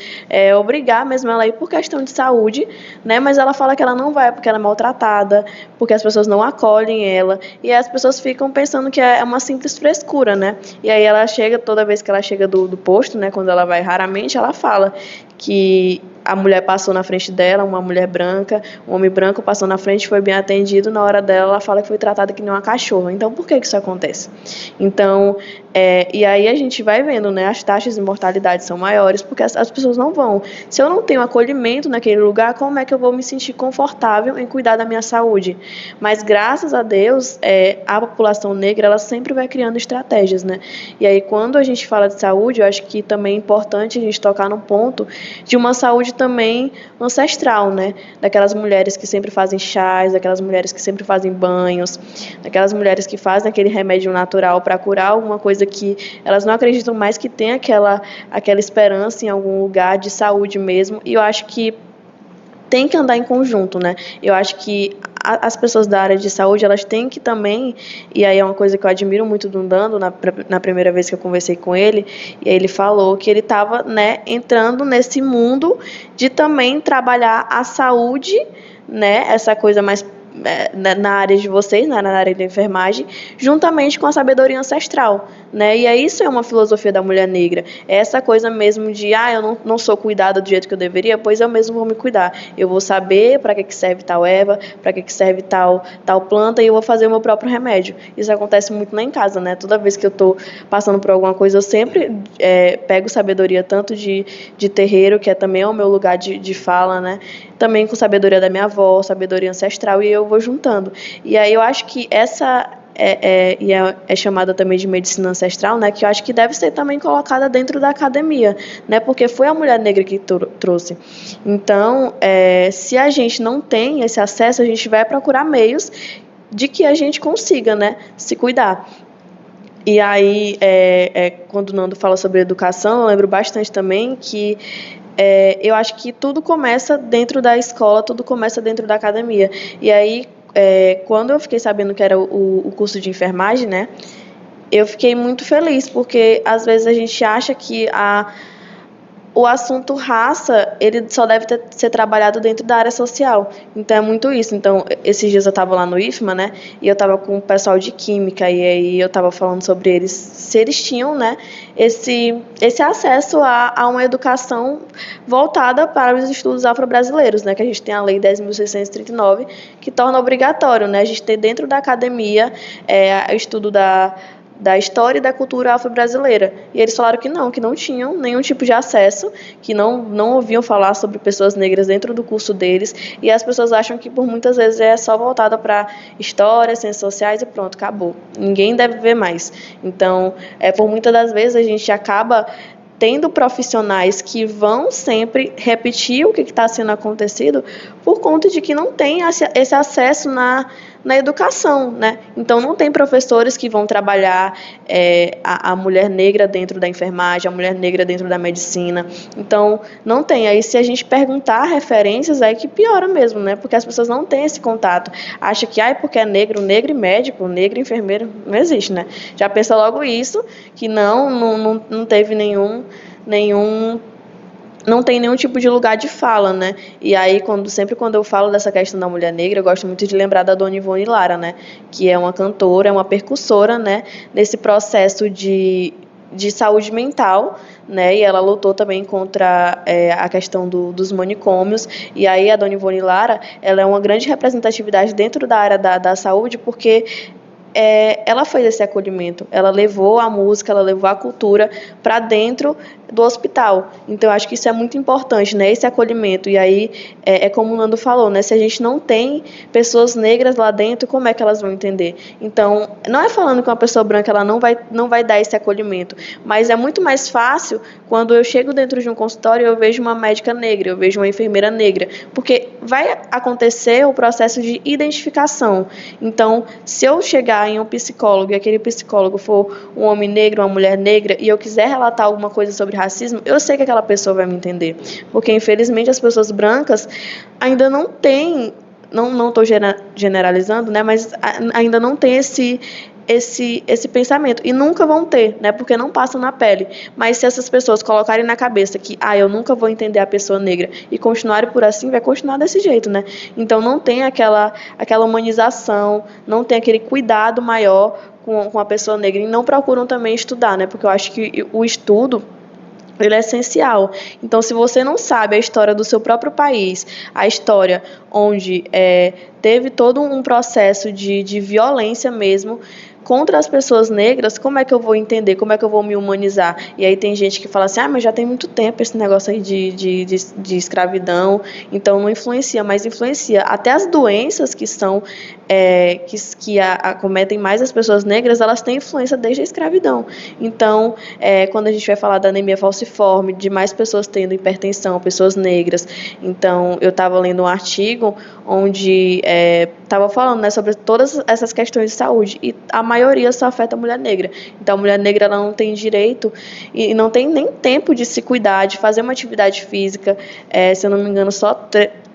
obrigar mesmo ela a ir por questão de saúde, né? Mas ela fala que ela não vai porque ela é maltratada, porque as pessoas não acolhem ela, e aí as pessoas ficam pensando que é uma simples frescura, né? E aí ela chega, toda vez que ela chega do posto, né? Quando ela vai raramente, ela fala que a mulher passou na frente dela, uma mulher branca, um homem branco passou na frente, foi bem atendido, na hora dela ela fala que foi tratada que nem uma cachorra. Então, por que isso acontece? Então, e aí a gente vai vendo, né, as taxas de mortalidade são maiores, porque as pessoas não vão. Se eu não tenho acolhimento naquele lugar, como é que eu vou me sentir confortável em cuidar da minha saúde? Mas, graças a Deus, a população negra, ela sempre vai criando estratégias, né? E aí, quando a gente fala de saúde, eu acho que também é importante a gente tocar no ponto de uma saúde também ancestral, né? Daquelas mulheres que sempre fazem chás, daquelas mulheres que sempre fazem banhos, daquelas mulheres que fazem aquele remédio natural para curar alguma coisa que elas não acreditam mais que tem aquela esperança em algum lugar de saúde mesmo. E eu acho que tem que andar em conjunto, né? Eu acho que as pessoas da área de saúde, elas têm que também, e aí é uma coisa que eu admiro muito do Nando, na primeira vez que eu conversei com ele, e aí ele falou que ele estava, né, entrando nesse mundo de também trabalhar a saúde, né, essa coisa mais na área de vocês, né, na área da enfermagem, juntamente com a sabedoria ancestral, né? E aí isso é uma filosofia da mulher negra. É essa coisa mesmo de, eu não sou cuidada do jeito que eu deveria, pois eu mesmo vou me cuidar. Eu vou saber para que serve tal erva, para que serve tal planta, e eu vou fazer o meu próprio remédio. Isso acontece muito lá em casa, né? Toda vez que eu estou passando por alguma coisa, eu sempre pego sabedoria tanto de terreiro, que também é o meu lugar de fala, né? Também com sabedoria da minha avó, sabedoria ancestral, e eu vou juntando. E aí eu acho que essa é chamada também de medicina ancestral, né, que eu acho que deve ser também colocada dentro da academia, né, porque foi a mulher negra que trouxe. Então, se a gente não tem esse acesso, a gente vai procurar meios de que a gente consiga, né, se cuidar. E aí, quando o Nando fala sobre educação, eu lembro bastante também que eu acho que tudo começa dentro da escola, tudo começa dentro da academia. E aí, quando eu fiquei sabendo que era o curso de enfermagem, né, eu fiquei muito feliz, porque às vezes a gente acha que o assunto raça, ele só deve ser trabalhado dentro da área social. Então, é muito isso. Então, esses dias eu estava lá no IFMA, né, e eu estava com o pessoal de química, e aí eu estava falando sobre eles, se eles tinham, né, esse acesso a uma educação voltada para os estudos afro-brasileiros, né, que a gente tem a Lei 10.639, que torna obrigatório, né, a gente ter dentro da academia o estudo da história e da cultura afro-brasileira. E eles falaram que não tinham nenhum tipo de acesso, que não ouviam falar sobre pessoas negras dentro do curso deles, e as pessoas acham que por muitas vezes é só voltada para história, ciências sociais e pronto, acabou. Ninguém deve ver mais. Então, por muitas das vezes a gente acaba tendo profissionais que vão sempre repetir o que está sendo acontecido por conta de que não tem esse acesso na educação, né? Então, não tem professores que vão trabalhar a mulher negra dentro da enfermagem, a mulher negra dentro da medicina. Então, não tem. Aí, se a gente perguntar referências, aí que piora mesmo, né? Porque as pessoas não têm esse contato. Acha que, porque é negro e médico, negro e enfermeiro, não existe, né? Já pensa logo isso, que não teve não tem nenhum tipo de lugar de fala, né? E aí, sempre quando eu falo dessa questão da mulher negra, eu gosto muito de lembrar da Dona Ivone Lara, né? Que é uma cantora, é uma percussora, né? Nesse processo de saúde mental, né? E ela lutou também contra a questão dos manicômios. E aí, a Dona Ivone Lara, ela é uma grande representatividade dentro da área da saúde, porque ela fez esse acolhimento, ela levou a música, ela levou a cultura para dentro do hospital. Então, eu acho que isso é muito importante, né? Esse acolhimento. E aí, como o Nando falou, né? Se a gente não tem pessoas negras lá dentro, como é que elas vão entender? Então, não é falando que uma pessoa branca ela não vai dar esse acolhimento, mas é muito mais fácil quando eu chego dentro de um consultório e eu vejo uma médica negra, eu vejo uma enfermeira negra, porque vai acontecer o processo de identificação. Então, se eu chegar em um psicólogo e aquele psicólogo for um homem negro, uma mulher negra, e eu quiser relatar alguma coisa sobre racismo, eu sei que aquela pessoa vai me entender. Porque, infelizmente, as pessoas brancas ainda não têm, não estou generalizando, né, mas ainda não tem esse pensamento, e nunca vão ter, né, porque não passam na pele. Mas se essas pessoas colocarem na cabeça que eu nunca vou entender a pessoa negra e continuarem por assim, vai continuar desse jeito, né? Então não tem aquela humanização, não tem aquele cuidado maior com a pessoa negra, e não procuram também estudar, né, porque eu acho que o estudo ele é essencial. Então, se você não sabe a história do seu próprio país, a história onde teve todo um processo de violência mesmo contra as pessoas negras, como é que eu vou entender, como é que eu vou me humanizar? E aí tem gente que fala assim, mas já tem muito tempo esse negócio aí de escravidão, então não influencia, mas influencia. Até as doenças que são, que acometem mais as pessoas negras, elas têm influência desde a escravidão. Então, quando a gente vai falar da anemia falciforme, de mais pessoas tendo hipertensão, pessoas negras, então eu estava lendo um artigo onde estava falando, né, sobre todas essas questões de saúde, e a maioria só afeta a mulher negra. Então, a mulher negra ela não tem direito e não tem nem tempo de se cuidar, de fazer uma atividade física. Se eu não me engano, só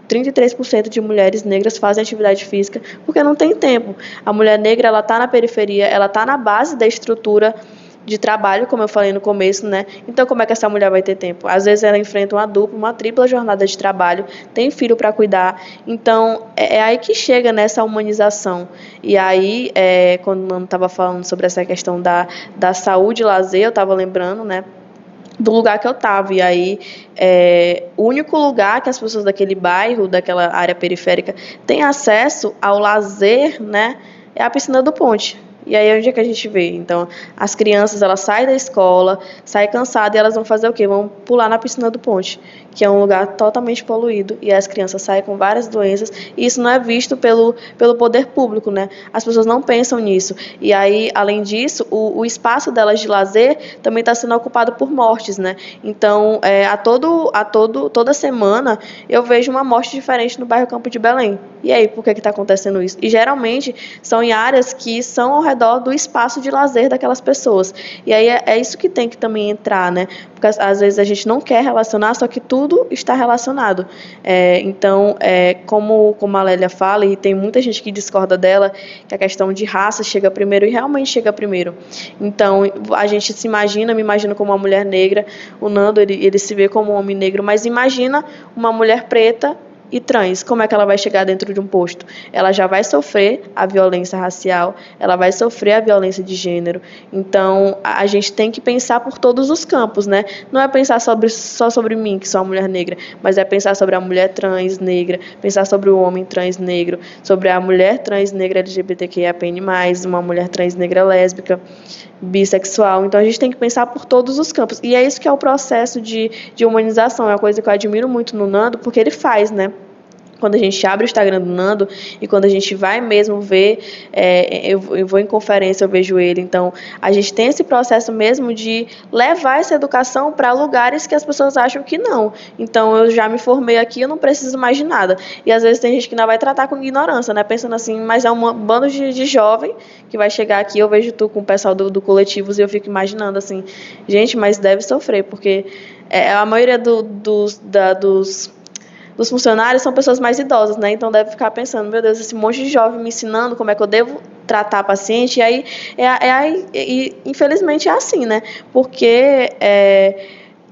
33% de mulheres negras fazem atividade física porque não tem tempo. A mulher negra ela está na periferia, ela está na base da estrutura de trabalho, como eu falei no começo, né? Então, como é que essa mulher vai ter tempo? Às vezes ela enfrenta uma dupla, uma tripla jornada de trabalho, tem filho para cuidar. Então, é aí que chega nessa humanização. E aí, quando o Nando estava falando sobre essa questão da saúde e lazer, eu estava lembrando, né, do lugar que eu estava. E aí, o único lugar que as pessoas daquele bairro, daquela área periférica, têm acesso ao lazer, né, é a piscina do Ponte. E aí é onde é que a gente vê. Então, as crianças, elas saem da escola, saem cansadas, e elas vão fazer o quê? Vão pular na piscina do Ponte, que é um lugar totalmente poluído, e as crianças saem com várias doenças, e isso não é visto pelo poder público, né? As pessoas não pensam nisso. E aí, além disso, o espaço delas de lazer também está sendo ocupado por mortes, né? Então, toda semana, eu vejo uma morte diferente no bairro Campo de Belém. E aí, por que está acontecendo isso? E geralmente são em áreas que são ao redor do espaço de lazer daquelas pessoas. E aí é isso que tem que também entrar, né? Porque às vezes a gente não quer relacionar, só que tudo está relacionado. Então, como a Lélia fala, e tem muita gente que discorda dela, que a questão de raça chega primeiro, e realmente chega primeiro. Então, a gente me imagina como uma mulher negra, o Nando, ele se vê como um homem negro, mas imagina uma mulher preta e trans, como é que ela vai chegar dentro de um posto? Ela já vai sofrer a violência racial, ela vai sofrer a violência de gênero. Então, a gente tem que pensar por todos os campos, né? Não é pensar só sobre mim, que sou uma mulher negra, mas é pensar sobre a mulher trans negra, pensar sobre o homem trans negro, sobre a mulher trans negra LGBTQIAPN+, uma mulher trans negra lésbica, bissexual. Então, a gente tem que pensar por todos os campos. E é isso que é o processo de humanização. É uma coisa que eu admiro muito no Nando, porque ele faz, né? Quando a gente abre o Instagram do Nando e quando a gente vai mesmo ver, eu vou em conferência, eu vejo ele. Então, a gente tem esse processo mesmo de levar essa educação para lugares que as pessoas acham que não. Então, eu já me formei aqui, eu não preciso mais de nada. E às vezes tem gente que ainda vai tratar com ignorância, né? Pensando assim, mas é um bando de jovem que vai chegar aqui, eu vejo tu com o pessoal do Coletivos e eu fico imaginando assim, gente, mas deve sofrer, porque a maioria dos funcionários são pessoas mais idosas, né? Então deve ficar pensando, meu Deus, esse monte de jovem me ensinando como é que eu devo tratar paciente. E aí, infelizmente é assim, né? Porque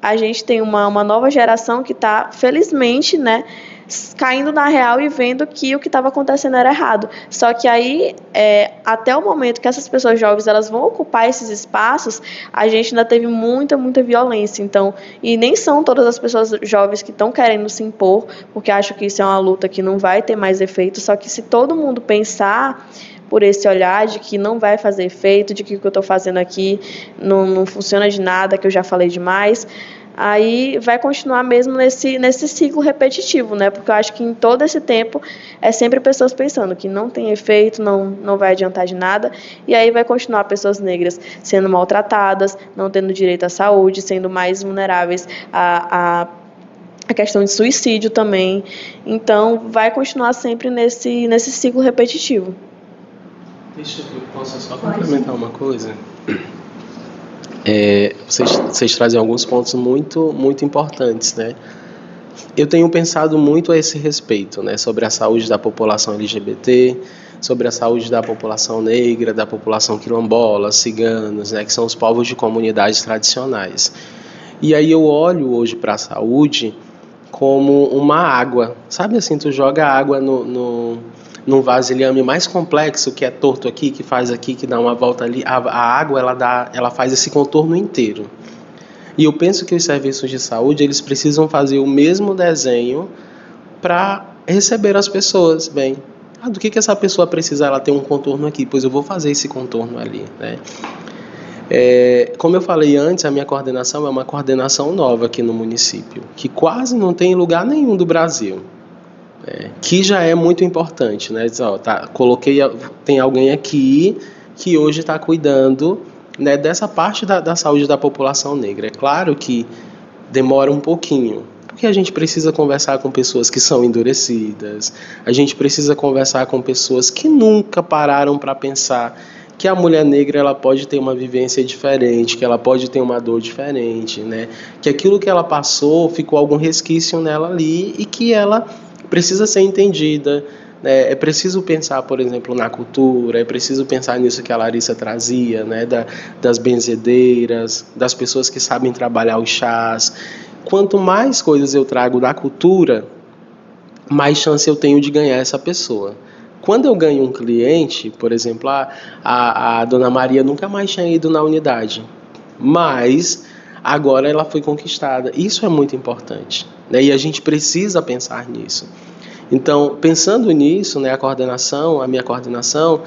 a gente tem uma nova geração que está, felizmente, né, caindo na real e vendo que o que estava acontecendo era errado. Só que aí, até o momento que essas pessoas jovens elas vão ocupar esses espaços, a gente ainda teve muita violência. Então, e nem são todas as pessoas jovens que estão querendo se impor, porque acham que isso é uma luta que não vai ter mais efeito. Só que se todo mundo pensar por esse olhar de que não vai fazer efeito, de que o que eu estou fazendo aqui não funciona de nada, que eu já falei demais, aí vai continuar mesmo nesse ciclo repetitivo, né? Porque eu acho que em todo esse tempo é sempre pessoas pensando que não tem efeito, não vai adiantar de nada, e aí vai continuar pessoas negras sendo maltratadas, não tendo direito à saúde, sendo mais vulneráveis a questão de suicídio também. Então, vai continuar sempre nesse ciclo repetitivo. Deixa eu posso só complementar uma coisa? Vocês trazem alguns pontos muito importantes, né? Eu tenho pensado muito a esse respeito, né? Sobre a saúde da população LGBT, sobre a saúde da população negra, da população quilombola, ciganos, né? Que são os povos de comunidades tradicionais. E aí eu olho hoje para a saúde como uma água. Sabe assim, tu joga água num vasilhame mais complexo, que é torto aqui, que faz aqui, que dá uma volta ali, a água ela faz esse contorno inteiro. E eu penso que os serviços de saúde eles precisam fazer o mesmo desenho para receber as pessoas bem. Do que essa pessoa precisa? Ela tem um contorno aqui, pois eu vou fazer esse contorno ali, né? Como eu falei antes, a minha coordenação é uma coordenação nova aqui no município, que quase não tem em lugar nenhum do Brasil. Que já é muito importante, né? Tem alguém aqui que hoje está cuidando, né, dessa parte da saúde da população negra. É claro que demora um pouquinho, porque a gente precisa conversar com pessoas que são endurecidas, a gente precisa conversar com pessoas que nunca pararam para pensar que a mulher negra ela pode ter uma vivência diferente, que ela pode ter uma dor diferente, né? Que aquilo que ela passou ficou algum resquício nela ali e que ela precisa ser entendida, né? É preciso pensar, por exemplo, na cultura, é preciso pensar nisso que a Larissa trazia, né? Das benzedeiras, das pessoas que sabem trabalhar os chás. Quanto mais coisas eu trago da cultura, mais chance eu tenho de ganhar essa pessoa. Quando eu ganho um cliente, por exemplo, a Dona Maria nunca mais tinha ido na unidade, mas agora ela foi conquistada. Isso é muito importante, né? E a gente precisa pensar nisso. Então, pensando nisso, né, a minha coordenação,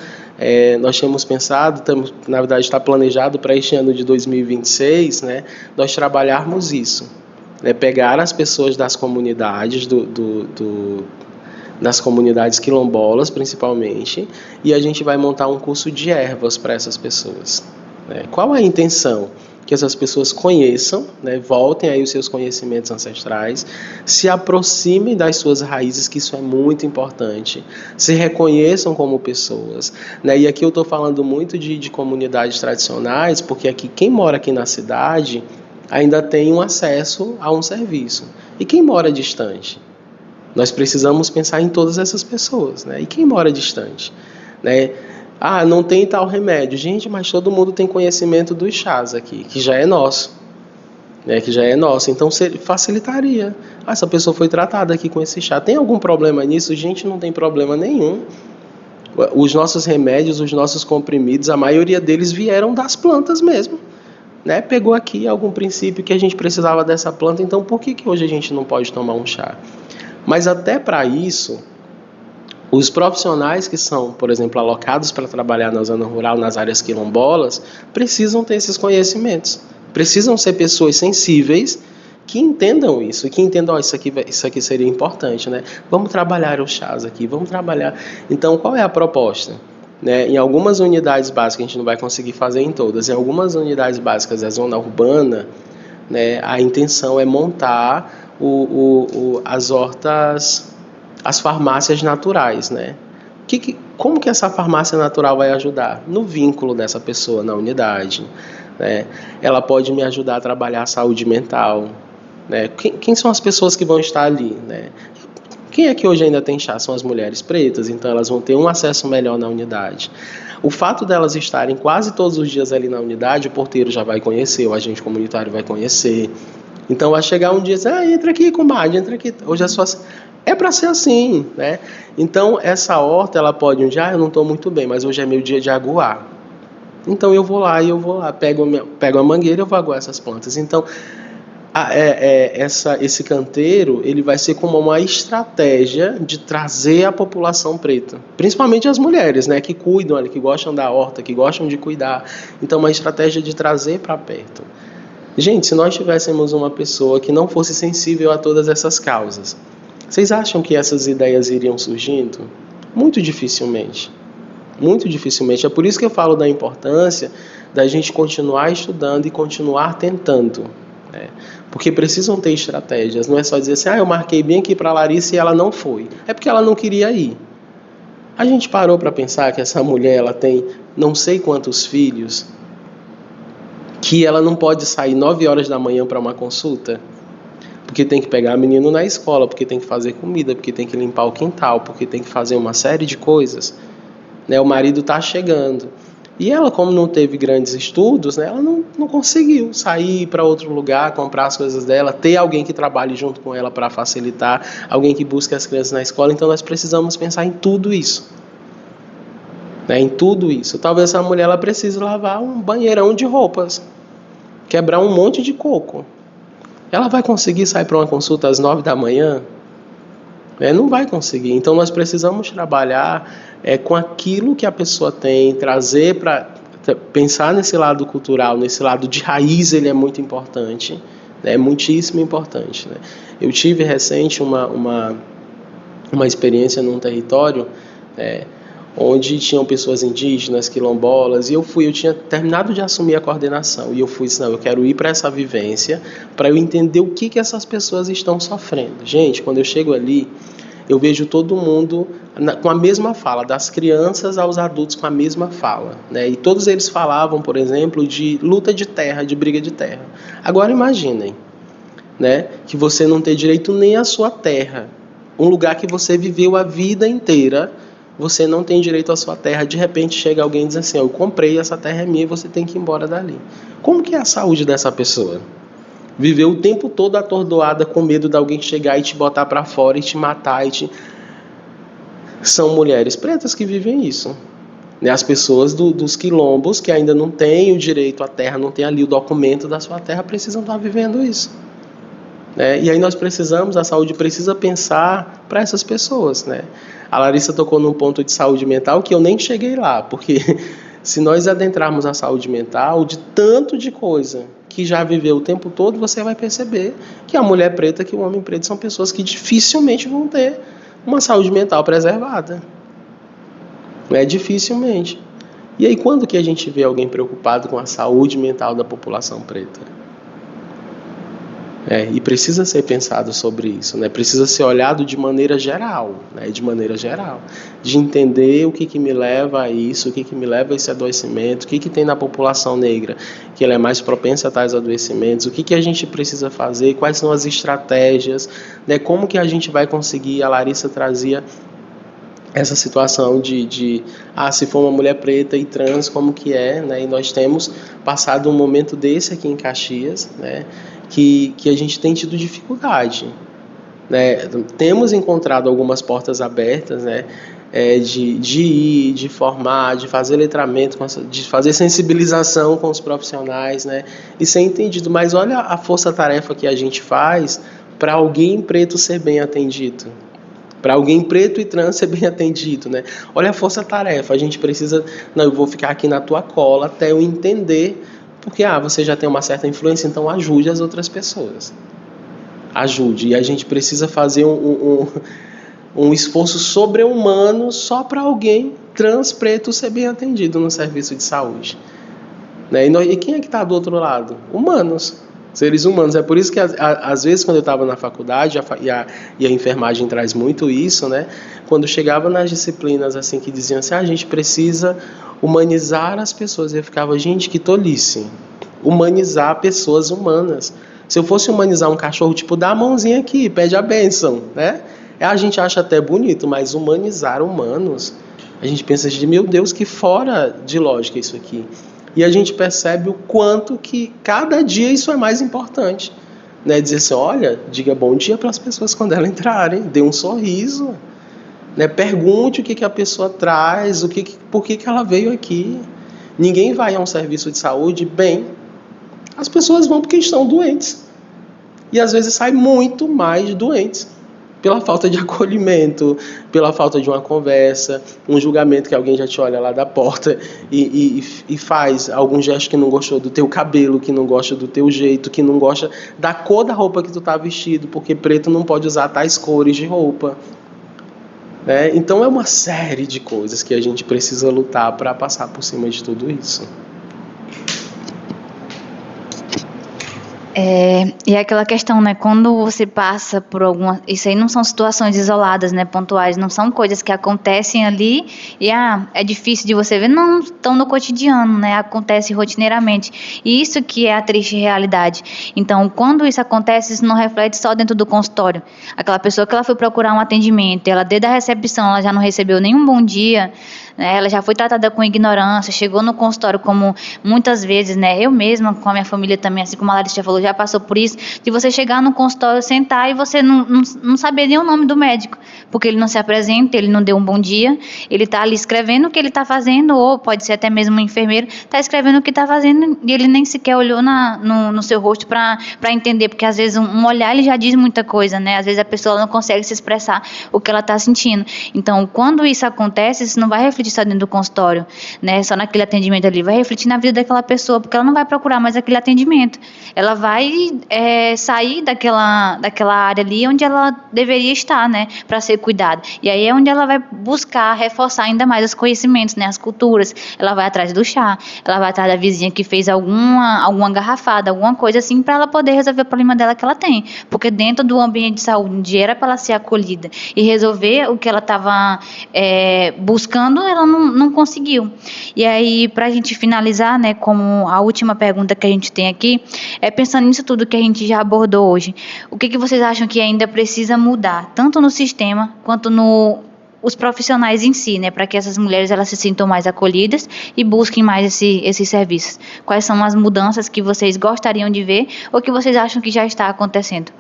nós temos pensado, na verdade está planejado para este ano de 2026, né, nós trabalharmos isso, né, pegar as pessoas das comunidades, das comunidades quilombolas principalmente, e a gente vai montar um curso de ervas para essas pessoas. Né? Qual a intenção? que essas pessoas conheçam, né, voltem aí os seus conhecimentos ancestrais, se aproximem das suas raízes, que isso é muito importante, se reconheçam como pessoas, né, e aqui eu estou falando muito de comunidades tradicionais, porque aqui quem mora aqui na cidade ainda tem um acesso a um serviço, e quem mora distante? Nós precisamos pensar em todas essas pessoas, né, e quem mora distante, né? Ah, não tem tal remédio. Gente, mas todo mundo tem conhecimento dos chás aqui, que já é nosso. Né, que já é nosso. Então, facilitaria. Ah, essa pessoa foi tratada aqui com esse chá. Tem algum problema nisso? Gente, não tem problema nenhum. Os nossos remédios, os nossos comprimidos, a maioria deles vieram das plantas mesmo. Né? Pegou aqui algum princípio que a gente precisava dessa planta, então por que hoje a gente não pode tomar um chá? Mas até para isso, os profissionais que são, por exemplo, alocados para trabalhar na zona rural, nas áreas quilombolas, precisam ter esses conhecimentos. Precisam ser pessoas sensíveis que entendam isso, que entendam, isso aqui seria importante, né? Vamos trabalhar os chás aqui, vamos trabalhar. Então, qual é a proposta? Né? Em algumas unidades básicas, a gente não vai conseguir fazer em todas, em algumas unidades básicas da zona urbana, né, a intenção é montar as hortas, as farmácias naturais, né? Como que essa farmácia natural vai ajudar? No vínculo dessa pessoa na unidade, né? Ela pode me ajudar a trabalhar a saúde mental, né? Quem são as pessoas que vão estar ali, né? Quem é que hoje ainda tem chá? São as mulheres pretas, então elas vão ter um acesso melhor na unidade. O fato delas estarem quase todos os dias ali na unidade, o porteiro já vai conhecer, o agente comunitário vai conhecer. Então vai chegar um dia e dizer, entra aqui, comadre, entra aqui. Hoje é para ser assim, né? Então essa horta, ela pode um dia, eu não estou muito bem, mas hoje é meu dia de aguar. Então eu vou lá, pego a mangueira e eu vou aguar essas plantas. Então esse canteiro, ele vai ser como uma estratégia de trazer a população preta, principalmente as mulheres, né, que cuidam, que gostam da horta, que gostam de cuidar. Então uma estratégia de trazer para perto. Gente, se nós tivéssemos uma pessoa que não fosse sensível a todas essas causas, vocês acham que essas ideias iriam surgindo? Muito dificilmente. Muito dificilmente. É por isso que eu falo da importância da gente continuar estudando e continuar tentando. Né? Porque precisam ter estratégias. Não é só dizer assim, eu marquei bem aqui para a Larissa e ela não foi. É porque ela não queria ir. A gente parou para pensar que essa mulher, ela tem não sei quantos filhos, que ela não pode sair 9 horas da manhã para uma consulta, porque tem que pegar o menino na escola, porque tem que fazer comida, porque tem que limpar o quintal, porque tem que fazer uma série de coisas. Né? O marido está chegando. E ela, como não teve grandes estudos, né, ela não conseguiu sair para outro lugar, comprar as coisas dela, ter alguém que trabalhe junto com ela para facilitar, alguém que busque as crianças na escola. Então nós precisamos pensar em tudo isso. Né, em tudo isso. Talvez essa mulher ela precise lavar um banheirão de roupas, quebrar um monte de coco. Ela vai conseguir sair para uma consulta às 9 da manhã? Não vai conseguir. Então nós precisamos trabalhar com aquilo que a pessoa tem, trazer para pensar nesse lado cultural, nesse lado de raiz. Ele é muito importante, né? É muitíssimo importante, né? Eu tive recente uma experiência num território onde tinham pessoas indígenas, quilombolas, e eu tinha terminado de assumir a coordenação, e eu disse, não, eu quero ir para essa vivência, para eu entender o que essas pessoas estão sofrendo. Gente, quando eu chego ali, eu vejo todo mundo com a mesma fala, das crianças aos adultos com a mesma fala, né? E todos eles falavam, por exemplo, de luta de terra, de briga de terra. Agora imaginem, né, que você não tem direito nem à sua terra, um lugar que você viveu a vida inteira. Você não tem direito à sua terra, de repente chega alguém e diz assim, eu comprei, essa terra é minha e você tem que ir embora dali. Como que é a saúde dessa pessoa? Viveu o tempo todo atordoada com medo de alguém chegar e te botar para fora e te matar. São mulheres pretas que vivem isso. Né? As pessoas dos quilombos que ainda não têm o direito à terra, não têm ali o documento da sua terra, precisam estar vivendo isso. Né? E aí nós precisamos, a saúde precisa pensar para essas pessoas, né? A Larissa tocou num ponto de saúde mental que eu nem cheguei lá, porque se nós adentrarmos a saúde mental, de tanto de coisa que já viveu o tempo todo, você vai perceber que a mulher preta, que o homem preto são pessoas que dificilmente vão ter uma saúde mental preservada. Dificilmente. E aí, quando que a gente vê alguém preocupado com a saúde mental da população preta? E precisa ser pensado sobre isso, né? Precisa ser olhado de maneira geral, né? De maneira geral, de entender o que me leva a isso, o que me leva a esse adoecimento, o que tem na população negra que ela é mais propensa a tais adoecimentos, o que a gente precisa fazer, quais são as estratégias, né? Como que a gente vai conseguir. A Larissa trazia essa situação de se for uma mulher preta e trans, como que é, né? E nós temos passado um momento desse aqui em Caxias, né? Que a gente tem tido dificuldade, né? Temos encontrado algumas portas abertas, né? De ir, de formar, de fazer letramento, de fazer sensibilização com os profissionais, né? E ser entendido. Mas olha a força-tarefa que a gente faz para alguém preto ser bem atendido, para alguém preto e trans ser bem atendido, né? Olha a força-tarefa, a gente precisa... Não, eu vou ficar aqui na tua cola até eu entender, porque você já tem uma certa influência, então ajude as outras pessoas. Ajude. E a gente precisa fazer um esforço sobre-humano só para alguém trans preto ser bem atendido no serviço de saúde, né? E quem é que está do outro lado? Humanos. Seres humanos. É por isso que às vezes quando eu estava na faculdade, e a enfermagem traz muito isso, né? Quando chegava nas disciplinas assim que diziam assim, a gente precisa humanizar as pessoas, eu ficava, gente, que tolice. Humanizar pessoas humanas. Se eu fosse humanizar um cachorro, tipo, dá a mãozinha aqui, pede a bênção, né? A gente acha até bonito, mas humanizar humanos, a gente pensa de, meu Deus, que fora de lógica isso aqui. E a gente percebe o quanto que cada dia isso é mais importante, né? Dizer assim, olha, diga bom dia para as pessoas quando elas entrarem, dê um sorriso, né? Pergunte o que a pessoa traz, por que ela veio aqui. Ninguém vai a um serviço de saúde bem, as pessoas vão porque estão doentes. E às vezes saem muito mais doentes, pela falta de acolhimento, pela falta de uma conversa, um julgamento que alguém já te olha lá da porta e faz algum gesto que não gostou do teu cabelo, que não gosta do teu jeito, que não gosta da cor da roupa que tu tá vestido, porque preto não pode usar tais cores de roupa, né? Então é uma série de coisas que a gente precisa lutar para passar por cima de tudo isso. E aquela questão, né, quando você passa por alguma... Isso aí não são situações isoladas, né, pontuais, não são coisas que acontecem ali e é difícil de você ver, não, estão no cotidiano, né, acontece rotineiramente. E isso que é a triste realidade. Então, quando isso acontece, isso não reflete só dentro do consultório. Aquela pessoa que ela foi procurar um atendimento, ela desde a recepção, ela já não recebeu nenhum bom dia, né, ela já foi tratada com ignorância, chegou no consultório como muitas vezes, né, eu mesma, com a minha família também, assim como a Larissa já falou, já passou por isso, de você chegar no consultório, sentar e você não saber nem o nome do médico, porque ele não se apresenta, ele não deu um bom dia, ele está ali escrevendo o que ele está fazendo, ou pode ser até mesmo um enfermeiro, está escrevendo o que está fazendo e ele nem sequer olhou no seu rosto para entender, porque às vezes um olhar ele já diz muita coisa, né? Às vezes a pessoa não consegue se expressar o que ela está sentindo. Então, quando isso acontece, isso não vai refletir só dentro do consultório, né? Só naquele atendimento ali, vai refletir na vida daquela pessoa, porque ela não vai procurar mais aquele atendimento. Ela vai sair daquela área ali onde ela deveria estar, né, para ser cuidada. E aí é onde ela vai buscar reforçar ainda mais os conhecimentos, né, as culturas. Ela vai atrás do chá, ela vai atrás da vizinha que fez alguma garrafada, alguma coisa assim, para ela poder resolver o problema dela que ela tem. Porque dentro do ambiente de saúde, onde era para ela ser acolhida e resolver o que ela estava buscando, ela não conseguiu. E aí, para a gente finalizar, né, como a última pergunta que a gente tem aqui, pensando nisso tudo que a gente já abordou hoje, o que vocês acham que ainda precisa mudar, tanto no sistema quanto os profissionais em si, né, para que essas mulheres elas se sintam mais acolhidas e busquem mais esses serviços? Quais são as mudanças que vocês gostariam de ver ou que vocês acham que já está acontecendo?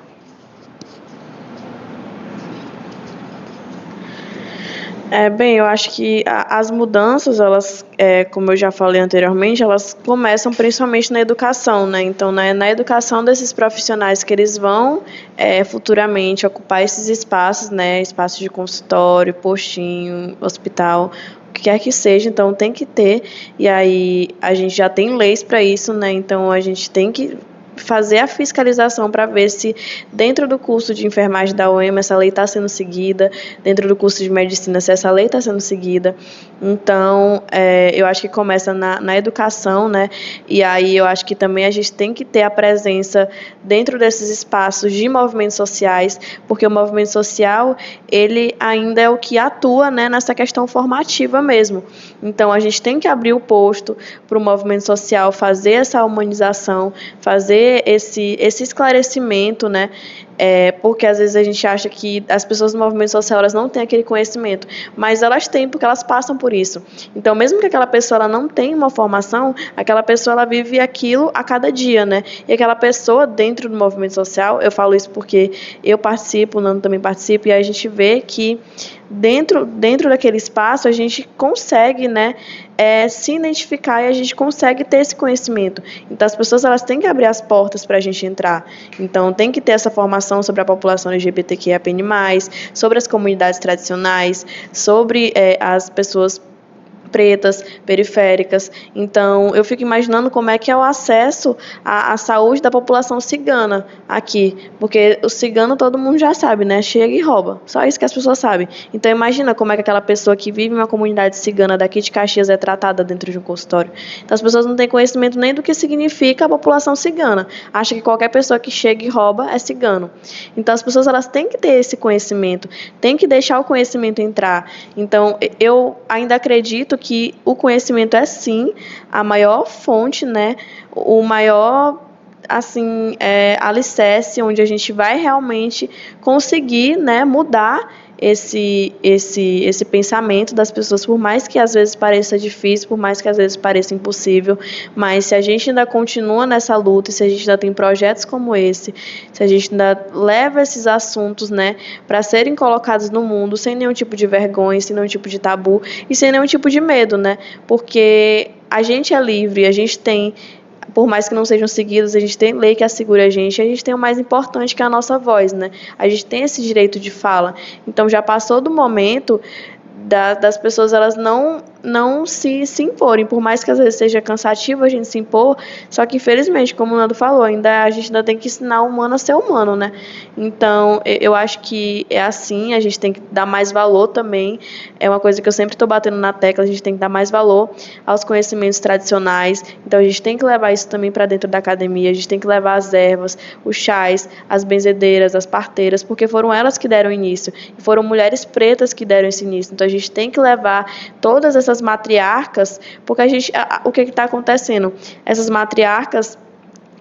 Bem, eu acho que as mudanças, elas, como eu já falei anteriormente, elas começam principalmente na educação, né? Então, na educação desses profissionais que eles vão futuramente ocupar esses espaços, né? Espaços de consultório, postinho, hospital, o que quer que seja, então tem que ter. E aí a gente já tem leis para isso, né? Então a gente tem que fazer a fiscalização para ver se dentro do curso de enfermagem da UEMA essa lei está sendo seguida, dentro do curso de medicina se essa lei está sendo seguida. Então, eu acho que começa na educação, né? E aí eu acho que também a gente tem que ter a presença dentro desses espaços de movimentos sociais, porque o movimento social, ele ainda é o que atua, né, nessa questão formativa mesmo. Então, a gente tem que abrir o posto para o movimento social fazer essa humanização, fazer esse esclarecimento, né? Porque às vezes a gente acha que as pessoas do movimento social elas não têm aquele conhecimento, mas elas têm porque elas passam por isso. Então, mesmo que aquela pessoa ela não tenha uma formação, aquela pessoa ela vive aquilo a cada dia, né? E aquela pessoa dentro do movimento social, eu falo isso porque eu participo, o Nando também participa, e aí a gente vê que dentro daquele espaço a gente consegue, né, se identificar e a gente consegue ter esse conhecimento. Então as pessoas elas têm que abrir as portas para a gente entrar. Então tem que ter essa formação sobre a população LGBTQIAP+, sobre as comunidades tradicionais, sobre as pessoas pretas, periféricas. Então, eu fico imaginando como é que é o acesso à saúde da população cigana aqui, porque o cigano todo mundo já sabe, né? Chega e rouba. Só isso que as pessoas sabem. Então, imagina como é que aquela pessoa que vive em uma comunidade cigana daqui de Caxias é tratada dentro de um consultório. Então, as pessoas não têm conhecimento nem do que significa a população cigana. Acha que qualquer pessoa que chega e rouba é cigano. Então, as pessoas elas têm que ter esse conhecimento, têm que deixar o conhecimento entrar. Então, eu ainda acredito que o conhecimento é sim a maior fonte, né? O maior assim alicerce onde a gente vai realmente conseguir, né, mudar esse pensamento das pessoas, por mais que às vezes pareça difícil, por mais que às vezes pareça impossível, mas se a gente ainda continua nessa luta, se a gente ainda tem projetos como esse, se a gente ainda leva esses assuntos, né, para serem colocados no mundo sem nenhum tipo de vergonha, sem nenhum tipo de tabu e sem nenhum tipo de medo, né, porque a gente é livre, a gente tem, por mais que não sejam seguidos, a gente tem lei que assegura a gente tem o mais importante que é a nossa voz, né? A gente tem esse direito de fala. Então já passou do momento das pessoas elas não se imporem, por mais que às vezes seja cansativo a gente se impor, só que infelizmente, como o Nando falou, a gente ainda tem que ensinar o humano a ser humano, né? Então, eu acho que é assim, a gente tem que dar mais valor também, é uma coisa que eu sempre estou batendo na tecla, a gente tem que dar mais valor aos conhecimentos tradicionais, então a gente tem que levar isso também para dentro da academia, a gente tem que levar as ervas, os chás, as benzedeiras, as parteiras, porque foram elas que deram início, e foram mulheres pretas que deram esse início, então a gente tem que levar todas essas matriarcas, porque o que está acontecendo? Essas matriarcas,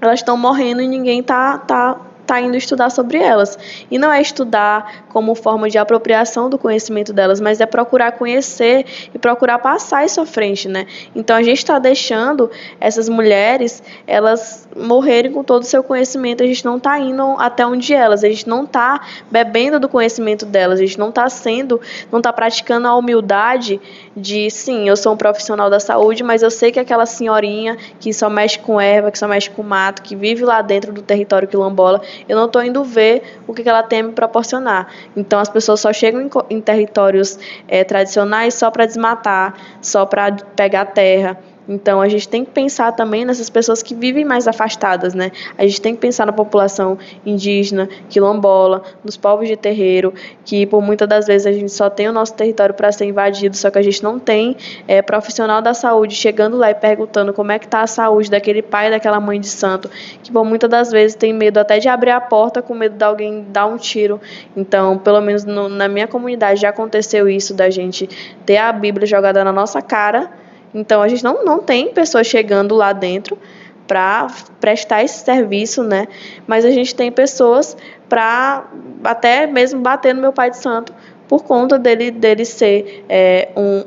elas estão morrendo e ninguém tá indo estudar sobre elas. E não é estudar como forma de apropriação do conhecimento delas, mas é procurar conhecer e procurar passar isso à frente, né? Então a gente está deixando essas mulheres, elas morrerem com todo o seu conhecimento, a gente não está indo até onde elas, a gente não está bebendo do conhecimento delas, a gente não está praticando a humildade de, sim, eu sou um profissional da saúde, mas eu sei que aquela senhorinha que só mexe com erva, que só mexe com mato, que vive lá dentro do território quilombola, eu não estou indo ver o que ela tem a me proporcionar. Então, as pessoas só chegam em territórios tradicionais só para desmatar, só para pegar terra. Então, a gente tem que pensar também nessas pessoas que vivem mais afastadas, né? A gente tem que pensar na população indígena, quilombola, nos povos de terreiro, que por muitas das vezes a gente só tem o nosso território para ser invadido, só que a gente não tem profissional da saúde chegando lá e perguntando como é que está a saúde daquele pai, daquela mãe de santo, que por muitas das vezes tem medo até de abrir a porta com medo de alguém dar um tiro. Então, pelo menos na minha comunidade já aconteceu isso, da gente ter a Bíblia jogada na nossa cara. Então, a gente não tem pessoas chegando lá dentro para prestar esse serviço, né? Mas a gente tem pessoas para até mesmo bater no meu pai de santo por conta dele ser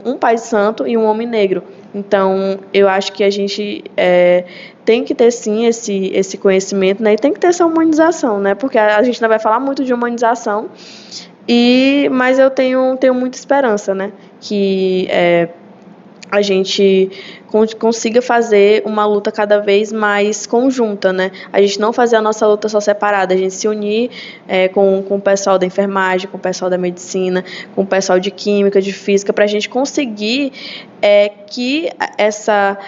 um pai de santo e um homem negro. Então, eu acho que a gente tem que ter, sim, esse conhecimento, né? E tem que ter essa humanização, né? Porque a gente ainda vai falar muito de humanização, mas eu tenho muita esperança, né? Que a gente consiga fazer uma luta cada vez mais conjunta, né? A gente não fazer a nossa luta só separada, a gente se unir com o pessoal da enfermagem, com o pessoal da medicina, com o pessoal de química, de física, para a gente conseguir que essa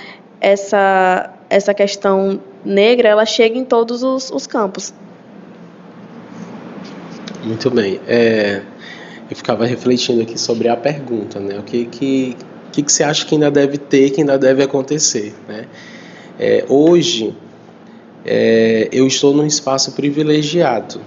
questão negra, ela chega em todos os campos. Muito bem. Eu ficava refletindo aqui sobre a pergunta, né? O que você acha que ainda deve ter, que ainda deve acontecer, né? Hoje, eu estou num espaço privilegiado,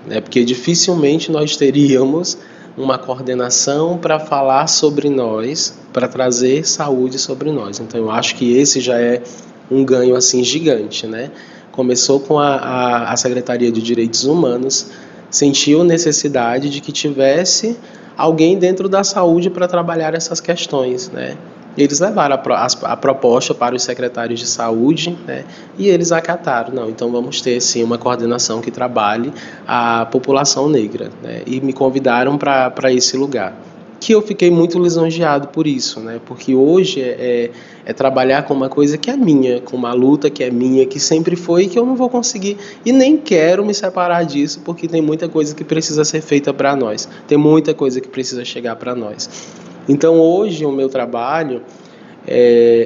né? Porque dificilmente nós teríamos uma coordenação para falar sobre nós, para trazer saúde sobre nós. Então, eu acho que esse já é um ganho assim gigante, né? Começou com a Secretaria de Direitos Humanos, sentiu necessidade de que tivesse alguém dentro da saúde para trabalhar essas questões, né? Eles levaram a proposta para os secretários de saúde, né? E eles acataram. Não, então vamos ter sim uma coordenação que trabalhe a população negra, né? E me convidaram para esse lugar, que eu fiquei muito lisonjeado por isso, né? Porque hoje é trabalhar com uma coisa que é minha, com uma luta que é minha, que sempre foi, e que eu não vou conseguir e nem quero me separar disso, porque tem muita coisa que precisa ser feita para nós, tem muita coisa que precisa chegar para nós. Então hoje o meu trabalho,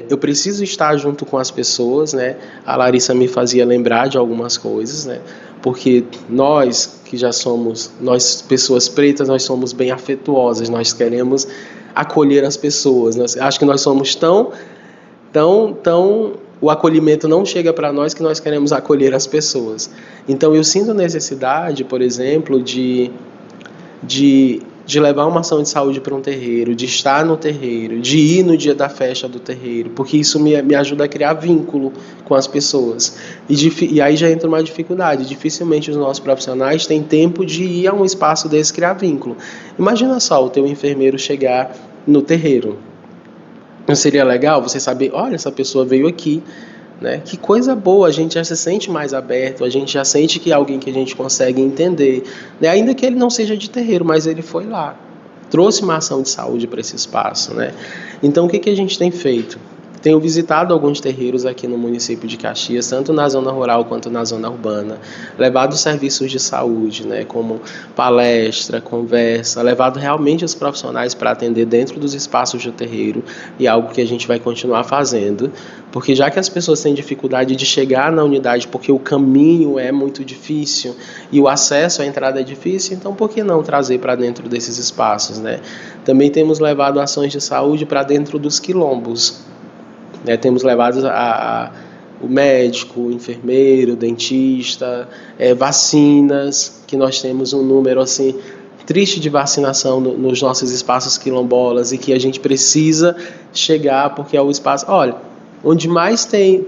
eu preciso estar junto com as pessoas, né? A Larissa me fazia lembrar de algumas coisas, né? Porque nós que já somos, nós pessoas pretas, nós somos bem afetuosas, nós queremos acolher as pessoas. Acho que nós somos tão, o acolhimento não chega para nós que nós queremos acolher as pessoas. Então eu sinto necessidade, por exemplo, de levar uma ação de saúde para um terreiro, de estar no terreiro, de ir no dia da festa do terreiro, porque isso me ajuda a criar vínculo com as pessoas. E aí já entra uma dificuldade. Dificilmente os nossos profissionais têm tempo de ir a um espaço desse criar vínculo. Imagina só o teu enfermeiro chegar no terreiro. Não seria legal você saber, olha, essa pessoa veio aqui, né? Que coisa boa, a gente já se sente mais aberto, a gente já sente que é alguém que a gente consegue entender, né? Ainda que ele não seja de terreiro, mas ele foi lá, trouxe uma ação de saúde para esse espaço, né? Então o que a gente tem feito? Tenho visitado alguns terreiros aqui no município de Caxias, tanto na zona rural quanto na zona urbana, levado serviços de saúde, né, como palestra, conversa, levado realmente os profissionais para atender dentro dos espaços do terreiro, e algo que a gente vai continuar fazendo, porque já que as pessoas têm dificuldade de chegar na unidade porque o caminho é muito difícil e o acesso à entrada é difícil, então por que não trazer para dentro desses espaços, né? Também temos levado ações de saúde para dentro dos quilombos. Temos levado o médico, o enfermeiro, o dentista, vacinas, que nós temos um número assim triste de vacinação nos nossos espaços quilombolas e que a gente precisa chegar, porque é o espaço, olha, onde mais tem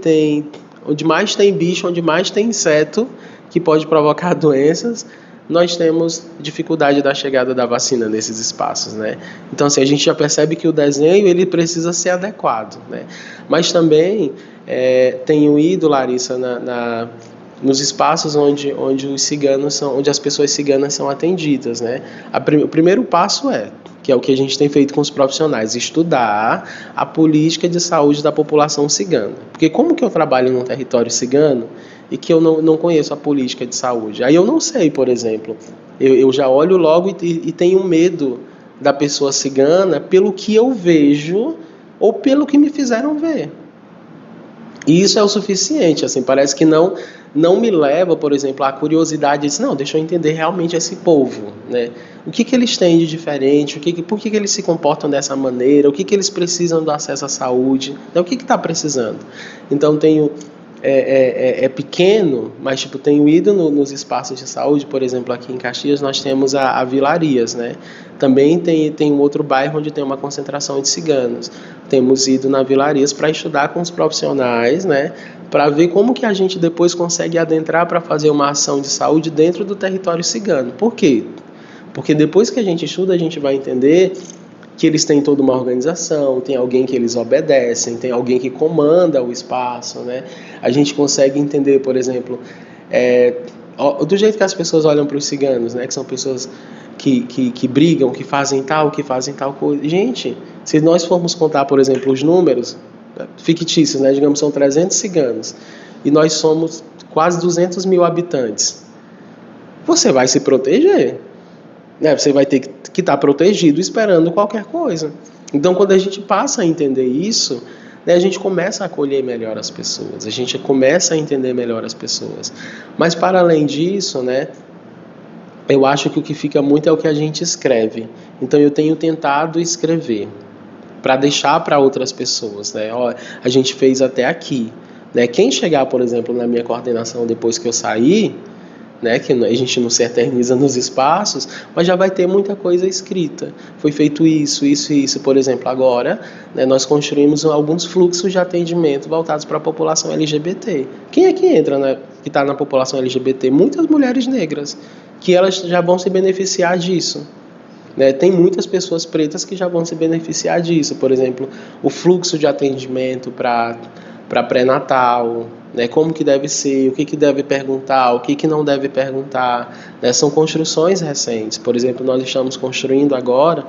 bicho, onde mais tem inseto que pode provocar doenças, nós temos dificuldade da chegada da vacina nesses espaços, né? Então, assim, a gente já percebe que o desenho ele precisa ser adequado, né? Mas também tenho ido, Larissa, nos espaços onde os ciganos onde as pessoas ciganas são atendidas, né? O primeiro passo que é o que a gente tem feito com os profissionais, estudar a política de saúde da população cigana. Porque como que eu trabalho num território cigano e que eu não conheço a política de saúde? Aí eu não sei, por exemplo, eu já olho logo e tenho medo da pessoa cigana pelo que eu vejo ou pelo que me fizeram ver. E isso é o suficiente, assim, parece que não me leva, por exemplo, à curiosidade de dizer, não, deixa eu entender realmente esse povo, né? O que eles têm de diferente, por que eles se comportam dessa maneira, o que eles precisam do acesso à saúde, né? O que está precisando. Então, é pequeno, mas tipo, tenho ido nos espaços de saúde, por exemplo, aqui em Caxias nós temos a Vilarias, né? Também tem um outro bairro onde tem uma concentração de ciganos. Temos ido na Vilarias para estudar com os profissionais, né? Para ver como que a gente depois consegue adentrar para fazer uma ação de saúde dentro do território cigano. Por quê? Porque depois que a gente estuda, a gente vai entender que eles têm toda uma organização, tem alguém que eles obedecem, tem alguém que comanda o espaço, né? A gente consegue entender, por exemplo, do jeito que as pessoas olham para os ciganos, né? Que são pessoas que brigam, que fazem tal coisa. Gente, se nós formos contar, por exemplo, os números fictícios, né? Digamos, são 300 ciganos, e nós somos quase 200 mil habitantes. Você vai se proteger, né? Você vai ter que estar protegido esperando qualquer coisa. Então, quando a gente passa a entender isso, né, a gente começa a acolher melhor as pessoas, a gente começa a entender melhor as pessoas. Mas para além disso, né, eu acho que o que fica muito é o que a gente escreve. Então eu tenho tentado escrever para deixar para outras pessoas, né? Ó, a gente fez até aqui, né? Quem chegar, por exemplo, na minha coordenação depois que eu sair, né, que a gente não se eterniza nos espaços, mas já vai ter muita coisa escrita. Foi feito isso, isso e isso. Por exemplo, agora, né, nós construímos alguns fluxos de atendimento voltados para a população LGBT. Quem é que entra, né, que está na população LGBT? Muitas mulheres negras, que elas já vão se beneficiar disso. Né? Tem muitas pessoas pretas que já vão se beneficiar disso. Por exemplo, o fluxo de atendimento para pré-natal, né, como que deve ser, o que deve perguntar, o que não deve perguntar, né, são construções recentes. Por exemplo, nós estamos construindo agora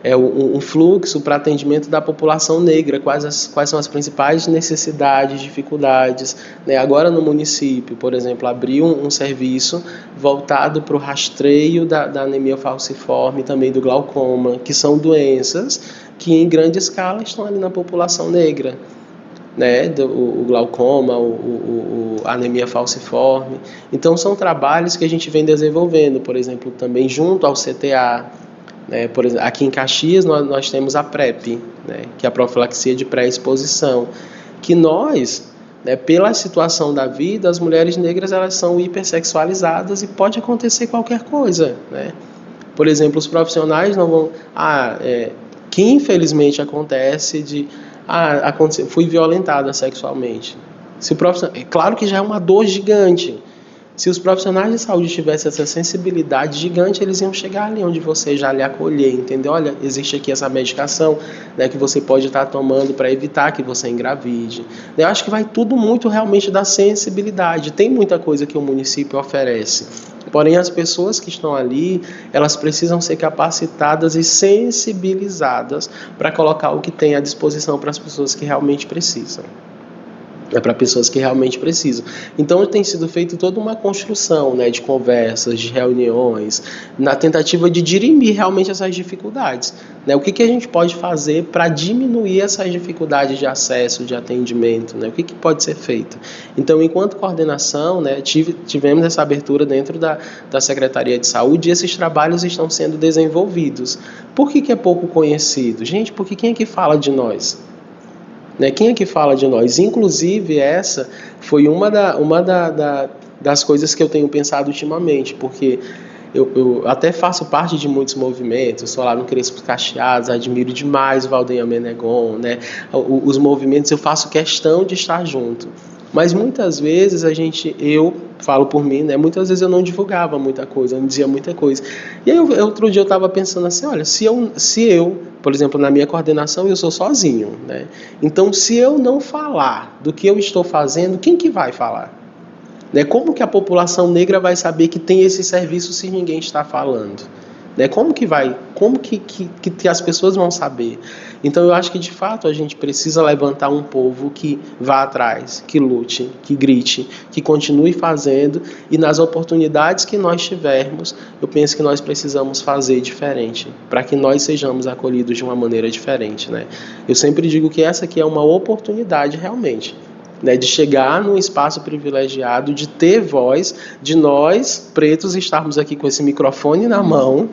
um fluxo para atendimento da população negra, quais são as principais necessidades, dificuldades, né? Agora no município, por exemplo, abriu um serviço voltado para o rastreio da anemia falciforme, também do glaucoma, que são doenças que em grande escala estão ali na população negra, né, o glaucoma, a anemia falciforme. Então são trabalhos que a gente vem desenvolvendo, por exemplo, também junto ao CTA, né, por exemplo, aqui em Caxias nós temos a PrEP, né, que é a profilaxia de pré-exposição, que nós, né, pela situação da vida, as mulheres negras elas são hipersexualizadas e pode acontecer qualquer coisa, né? Por exemplo, os profissionais não vão... que infelizmente acontece fui violentada sexualmente. Claro que já é uma dor gigante. Se os profissionais de saúde tivessem essa sensibilidade gigante, eles iam chegar ali onde você já lhe acolher, entendeu? Olha, existe aqui essa medicação, né, que você pode estar tomando para evitar que você engravide. Eu acho que vai tudo muito realmente da sensibilidade. Tem muita coisa que o município oferece. Porém, as pessoas que estão ali, elas precisam ser capacitadas e sensibilizadas para colocar o que tem à disposição para as pessoas que realmente precisam. Para pessoas que realmente precisam. Então tem sido feita toda uma construção, né, de conversas, de reuniões, na tentativa de dirimir realmente essas dificuldades, né? O que a gente pode fazer para diminuir essas dificuldades de acesso, de atendimento, né? O que pode ser feito? Então, enquanto coordenação, né, tivemos essa abertura dentro da Secretaria de Saúde e esses trabalhos estão sendo desenvolvidos. Por que é pouco conhecido? Gente, porque quem é que fala de nós? Né? Quem é que fala de nós? Inclusive, essa foi uma das coisas que eu tenho pensado ultimamente, porque eu até faço parte de muitos movimentos, sou lá no Crespos Cacheados, admiro demais o Valdenha Menegon, né? Os movimentos eu faço questão de estar junto. Mas muitas vezes eu falo por mim, né? Muitas vezes eu não divulgava muita coisa, eu não dizia muita coisa. E aí outro dia eu estava pensando assim, olha, se eu, por exemplo, na minha coordenação eu sou sozinho, né? Então se eu não falar do que eu estou fazendo, quem que vai falar? Né? Como que a população negra vai saber que tem esse serviço se ninguém está falando? Né? Como que as pessoas vão saber? Então eu acho que de fato a gente precisa levantar um povo que vá atrás, que lute, que grite, que continue fazendo, e nas oportunidades que nós tivermos, eu penso que nós precisamos fazer diferente, para que nós sejamos acolhidos de uma maneira diferente, né? Eu sempre digo que essa aqui é uma oportunidade realmente, né, de chegar num espaço privilegiado, de ter voz, de nós, pretos, estarmos aqui com esse microfone na mão,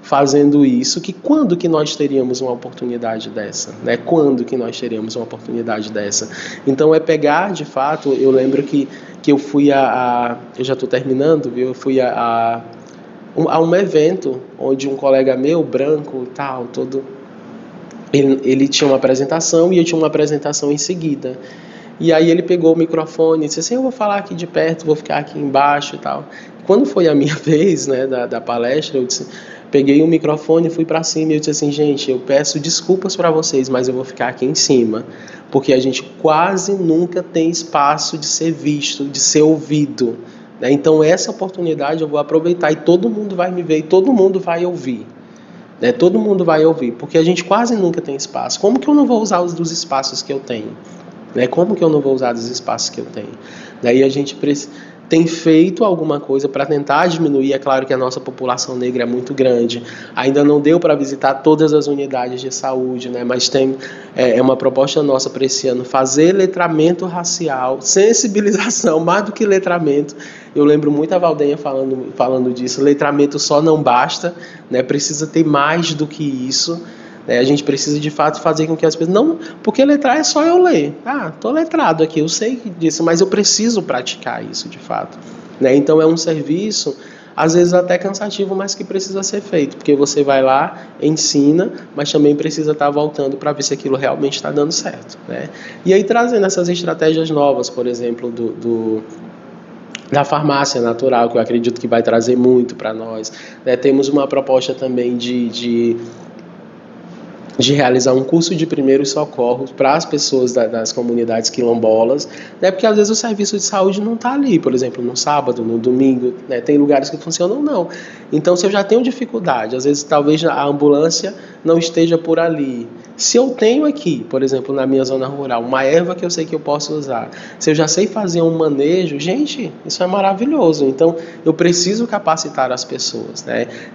fazendo isso, que quando que nós teríamos uma oportunidade dessa? Né? Quando que nós teríamos uma oportunidade dessa? Então é pegar, de fato, eu lembro que eu fui eu já estou terminando, viu? Eu fui a um evento, onde um colega meu, branco e tal, ele tinha uma apresentação e eu tinha uma apresentação em seguida. E aí ele pegou o microfone e disse assim, eu vou falar aqui de perto, vou ficar aqui embaixo e tal. Quando foi a minha vez, né, da palestra, eu peguei o microfone e fui para cima e eu disse assim, gente, eu peço desculpas para vocês, mas eu vou ficar aqui em cima, porque a gente quase nunca tem espaço de ser visto, de ser ouvido, né? Então essa oportunidade eu vou aproveitar e todo mundo vai me ver e todo mundo vai ouvir. Né? Todo mundo vai ouvir, porque a gente quase nunca tem espaço. Como que eu não vou usar os dos espaços que eu tenho? Né? Como que eu não vou usar os espaços que eu tenho? Daí a gente tem feito alguma coisa para tentar diminuir. É claro que a nossa população negra é muito grande, ainda não deu para visitar todas as unidades de saúde, né? Mas é uma proposta nossa para esse ano, fazer letramento racial, sensibilização, mais do que letramento. Eu lembro muito a Valdenha falando disso, letramento só não basta, né? Precisa ter mais do que isso. A gente precisa de fato fazer com que as pessoas... Não, porque letrar é só eu ler. Estou letrado aqui, eu sei disso, mas eu preciso praticar isso de fato. Então é um serviço, às vezes até cansativo, mas que precisa ser feito. Porque você vai lá, ensina, mas também precisa estar voltando para ver se aquilo realmente está dando certo. E aí trazendo essas estratégias novas, por exemplo, da farmácia natural, que eu acredito que vai trazer muito para nós. Temos uma proposta também de realizar um curso de primeiros socorros para as pessoas das comunidades quilombolas, porque às vezes o serviço de saúde não está ali, por exemplo, no sábado, no domingo, tem lugares que funcionam não. Então, se eu já tenho dificuldade, às vezes talvez a ambulância não esteja por ali. Se eu tenho aqui, por exemplo, na minha zona rural, uma erva que eu sei que eu posso usar, se eu já sei fazer um manejo, gente, isso é maravilhoso. Então, eu preciso capacitar as pessoas,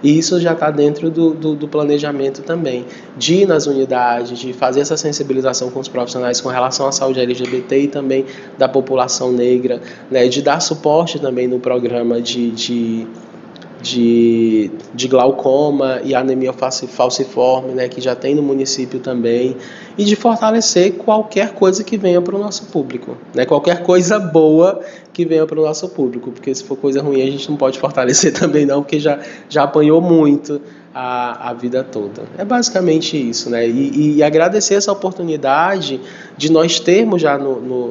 E isso já está dentro do planejamento também, de ir nas unidades, de fazer essa sensibilização com os profissionais com relação à saúde LGBT e também da população negra, de dar suporte também no programa de glaucoma e anemia falciforme, que já tem no município também, e de fortalecer qualquer coisa que venha para o nosso público, qualquer coisa boa que venha para o nosso público, porque se for coisa ruim a gente não pode fortalecer também não, porque já apanhou muito a vida toda. É basicamente isso, e agradecer essa oportunidade de nós termos já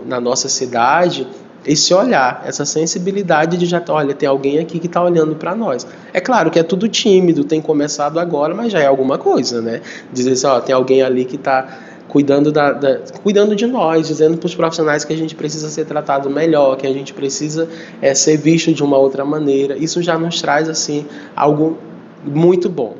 na nossa cidade esse olhar, essa sensibilidade de olha, tem alguém aqui que está olhando para nós. É claro que é tudo tímido, tem começado agora, mas já é alguma coisa, Dizer assim, tem alguém ali que está cuidando de nós, dizendo para os profissionais que a gente precisa ser tratado melhor, que a gente precisa ser visto de uma outra maneira. Isso já nos traz, assim, algo muito bom,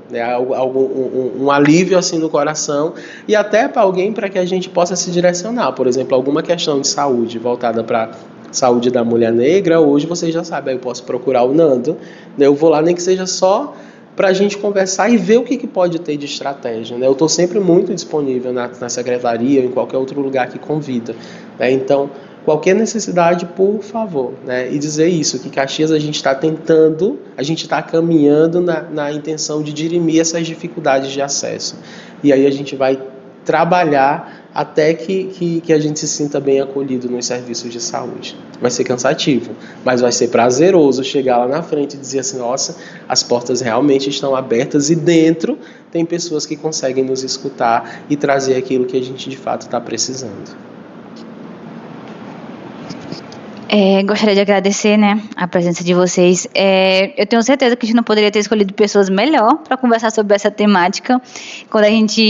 um alívio assim no coração, e até para alguém, para que a gente possa se direcionar, por exemplo, alguma questão de saúde voltada para saúde da mulher negra. Hoje vocês já sabem, eu posso procurar o Nando, eu vou lá, nem que seja só para a gente conversar e ver o que pode ter de estratégia. Eu estou sempre muito disponível na secretaria ou em qualquer outro lugar que convida. Então, qualquer necessidade, por favor. E dizer isso, que Caxias a gente está tentando, a gente está caminhando na intenção de dirimir essas dificuldades de acesso. E aí a gente vai trabalhar até que a gente se sinta bem acolhido nos serviços de saúde. Vai ser cansativo, mas vai ser prazeroso chegar lá na frente e dizer assim, nossa, as portas realmente estão abertas e dentro tem pessoas que conseguem nos escutar e trazer aquilo que a gente de fato está precisando. Gostaria de agradecer, a presença de vocês. Eu tenho certeza que a gente não poderia ter escolhido pessoas melhor para conversar sobre essa temática. Quando a gente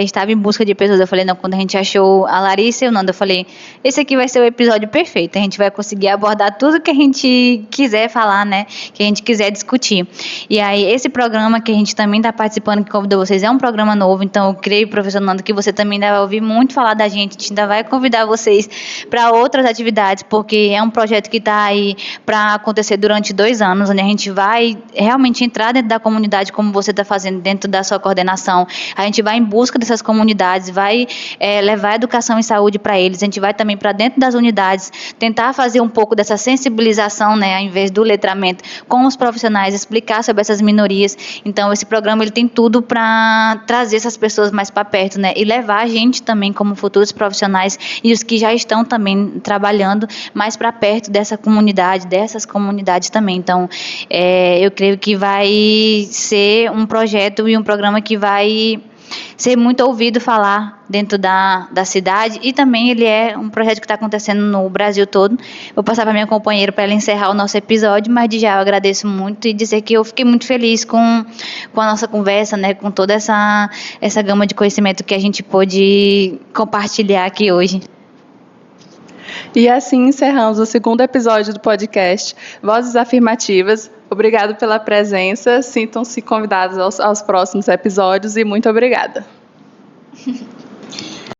estava em busca de pessoas, eu falei, não, quando a gente achou a Larissa e o Nando, eu falei, esse aqui vai ser o episódio perfeito. A gente vai conseguir abordar tudo que a gente quiser falar, que a gente quiser discutir. E aí, esse programa que a gente também está participando, que convidou vocês, é um programa novo, então eu creio, professor Nando, que você também ainda vai ouvir muito falar da gente. A gente ainda vai convidar vocês para outras atividades, porque é um projeto que está aí para acontecer durante 2 anos, onde a gente vai realmente entrar dentro da comunidade, como você está fazendo dentro da sua coordenação. A gente vai em busca dessas comunidades, vai levar educação e saúde para eles. A gente vai também para dentro das unidades, tentar fazer um pouco dessa sensibilização, ao invés do letramento, com os profissionais, explicar sobre essas minorias. Então, esse programa ele tem tudo para trazer essas pessoas mais para perto, e levar a gente também, como futuros profissionais, e os que já estão também trabalhando mais para perto dessas comunidades também. Então, eu creio que vai ser um projeto e um programa que vai ser muito ouvido falar dentro da cidade, e também ele é um projeto que está acontecendo no Brasil todo. Vou passar para minha companheira para ela encerrar o nosso episódio, mas de já eu agradeço muito e dizer que eu fiquei muito feliz com a nossa conversa, com toda essa gama de conhecimento que a gente pôde compartilhar aqui hoje. E assim encerramos o 2º episódio do podcast Vozes Afirmativas. Obrigado pela presença, sintam-se convidados aos próximos episódios e muito obrigada.